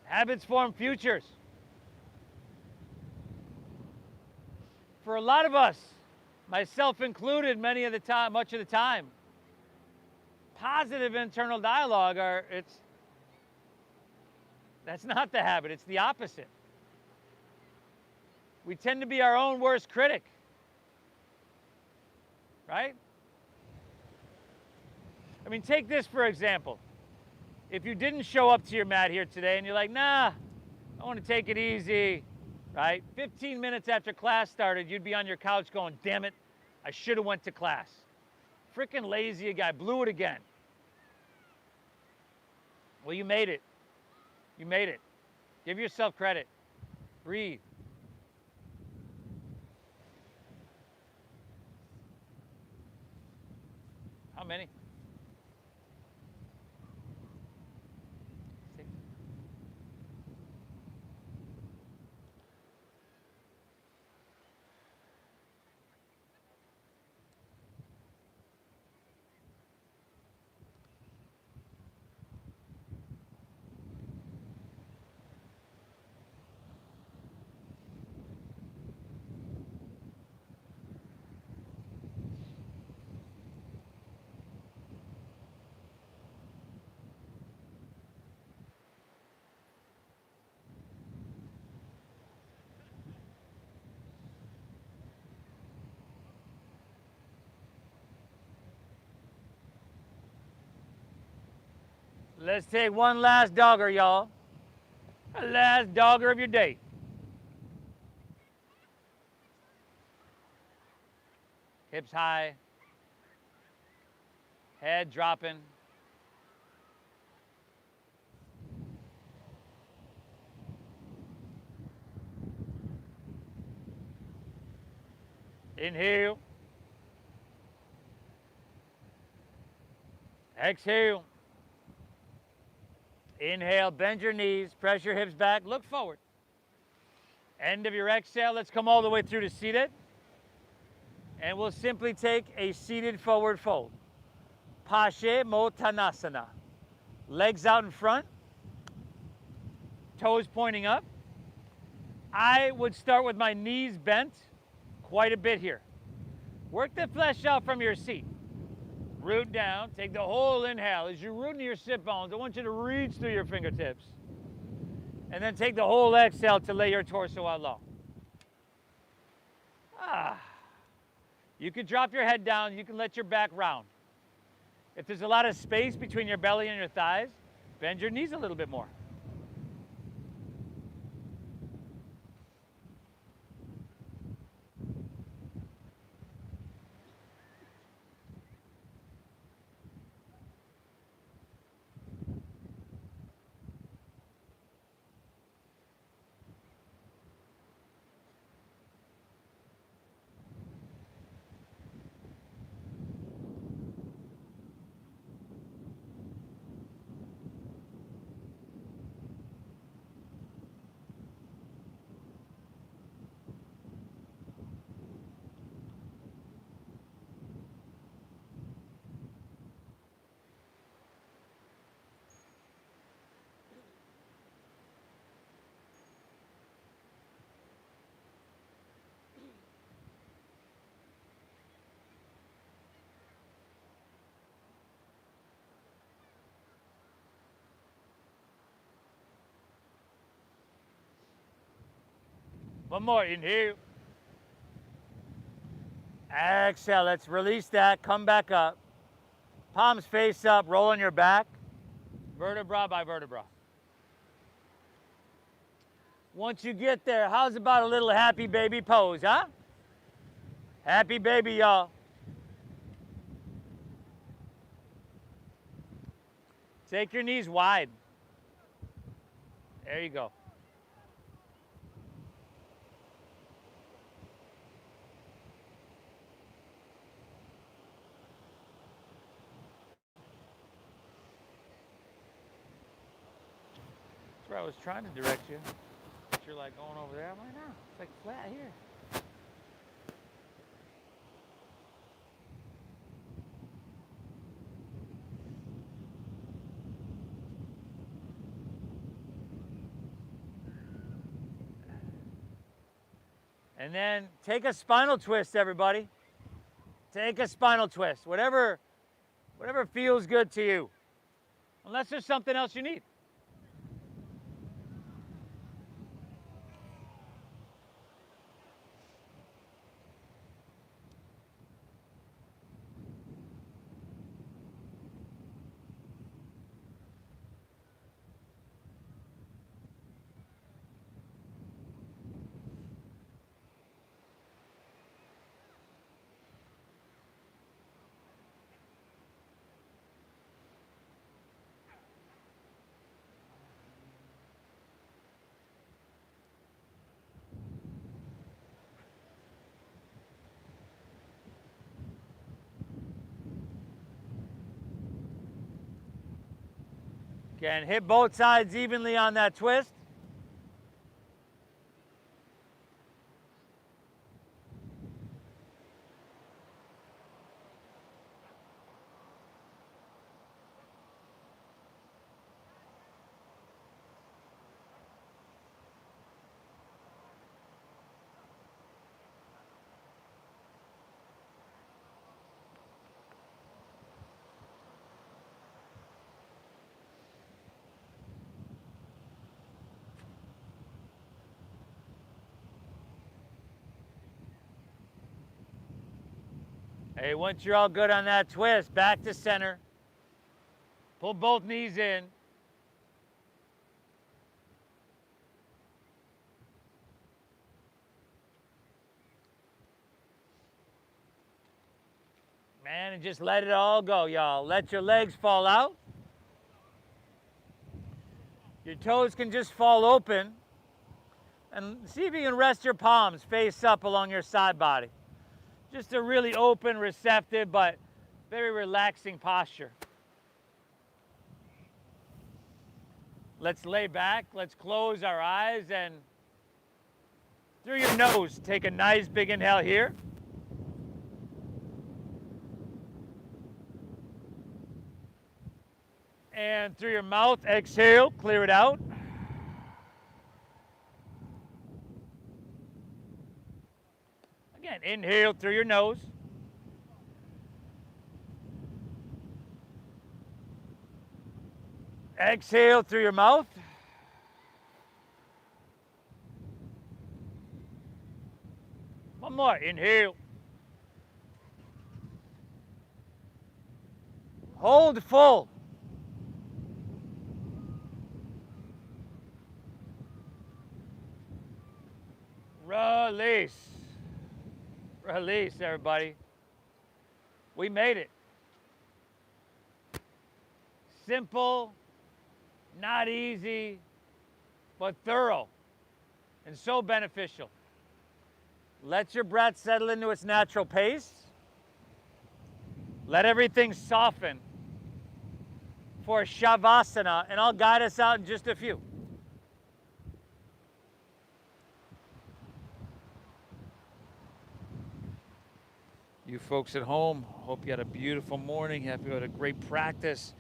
Habits form futures. For a lot of us, myself included, much of the time, positive internal dialogue that's not the habit, it's the opposite. We tend to be our own worst critic, right? I mean, take this for example. If you didn't show up to your mat here today and you're like, nah, I want to take it easy, right? 15 minutes after class started, you'd be on your couch going, damn it, I should have went to class. Freaking lazy guy, blew it again. Well, you made it. You made it. Give yourself credit. Breathe. How many? 6. Let's take one last dogger, y'all. A last dogger of your day. Hips high. Head dropping. Inhale. Exhale. Inhale, bend your knees, press your hips back, look forward. End of your exhale, let's come all the way through to seated. And we'll simply take a seated forward fold. Paschimottanasana. Legs out in front, toes pointing up. I would start with my knees bent quite a bit here. Work the flesh out from your seat. Root down, take the whole inhale. As you root into your sit bones, I want you to reach through your fingertips. And then take the whole exhale to lay your torso out long. You can drop your head down, you can let your back round. If there's a lot of space between your belly and your thighs, bend your knees a little bit more. One more, inhale. Exhale, let's release that, come back up. Palms face up, roll on your back, vertebra by vertebra. Once you get there, how's about a little happy baby pose, huh? Happy baby, y'all. Take your knees wide. There you go. That's where I was trying to direct you. But you're like going over there. I'm like, no, it's like flat here. And then take a spinal twist, everybody. Take a spinal twist. Whatever feels good to you. Unless there's something else you need. Again, hit both sides evenly on that twist. Once you're all good on that twist, back to center. Pull both knees in. Man, and just let it all go, y'all. Let your legs fall out. Your toes can just fall open. And see if you can rest your palms face up along your side body. Just a really open, receptive, but very relaxing posture. Let's lay back. Let's close our eyes and through your nose, take a nice big inhale here. And through your mouth, exhale, clear it out. Again, inhale through your nose. Exhale through your mouth. One more, inhale. Hold full. Release. Release, everybody. We made it. Simple, not easy, but thorough, and so beneficial. Let your breath settle into its natural pace. Let everything soften for Shavasana, and I'll guide us out in just a few. You folks at home, hope you had a beautiful morning. Hope you had a great practice.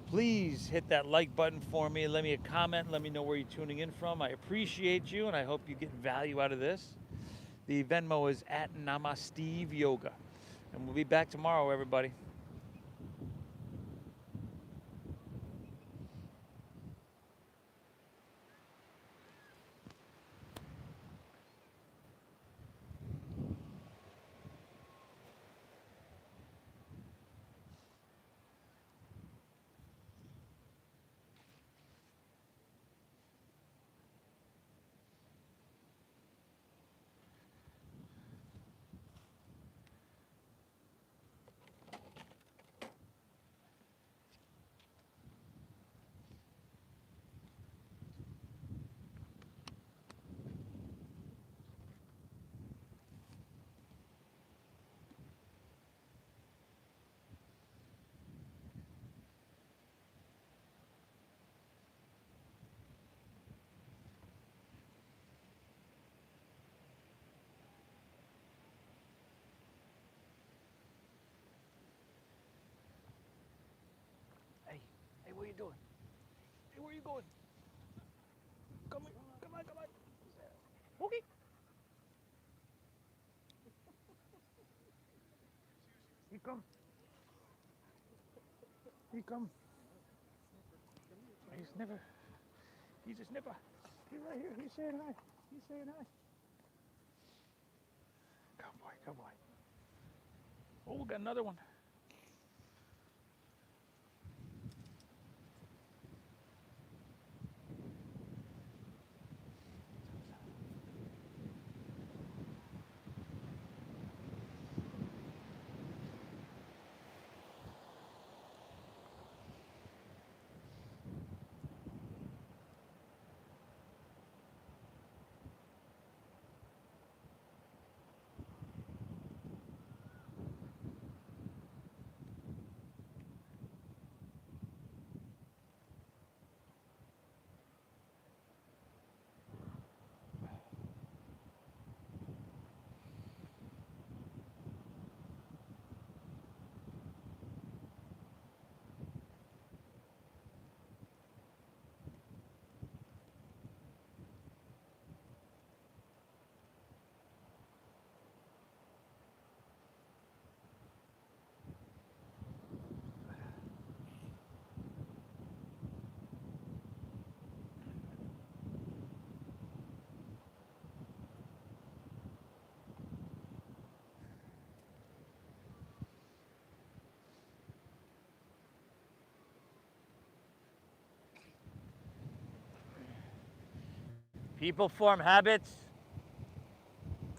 Please hit that like button for me. Let me a comment. Let me know where you're tuning in from. I appreciate you, and I hope you get value out of this. The Venmo is at Namasteve Yoga. And we'll be back tomorrow, everybody. Hey, what are you doing? Hey, where are you going? Come on. Okay. He come. He's a sniffer. He's right here. He's saying hi. Come boy. Oh, we got another one. People form habits.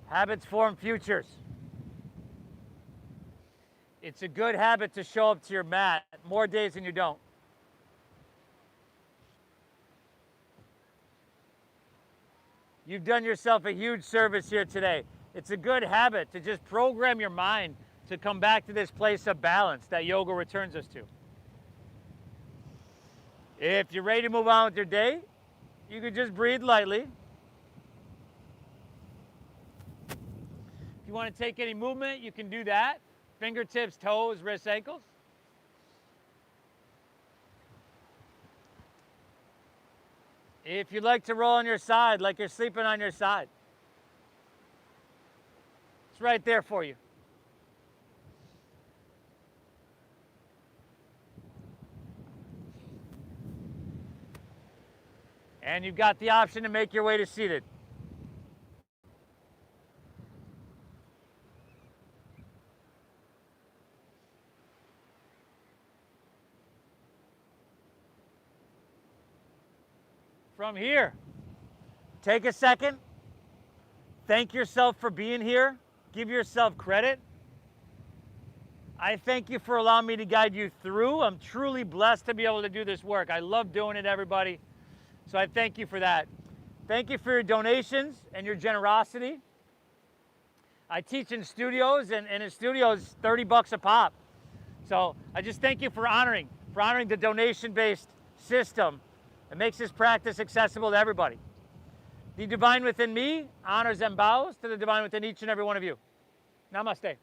Habits form futures. It's a good habit to show up to your mat more days than you don't. You've done yourself a huge service here today. It's a good habit to just program your mind to come back to this place of balance that yoga returns us to. If you're ready to move on with your day, you can just breathe lightly. If you want to take any movement, you can do that. Fingertips, toes, wrists, ankles. If you'd like to roll on your side, like you're sleeping on your side, it's right there for you. And you've got the option to make your way to seated. From here, take a second, thank yourself for being here, give yourself credit. I thank you for allowing me to guide you through. I'm truly blessed to be able to do this work. I love doing it, everybody. So I thank you for that. Thank you for your donations and your generosity. I teach in studios, and in studios, $30 a pop. So I just thank you for honoring the donation-based system. It makes this practice accessible to everybody. The divine within me honors and bows to the divine within each and every one of you. Namaste.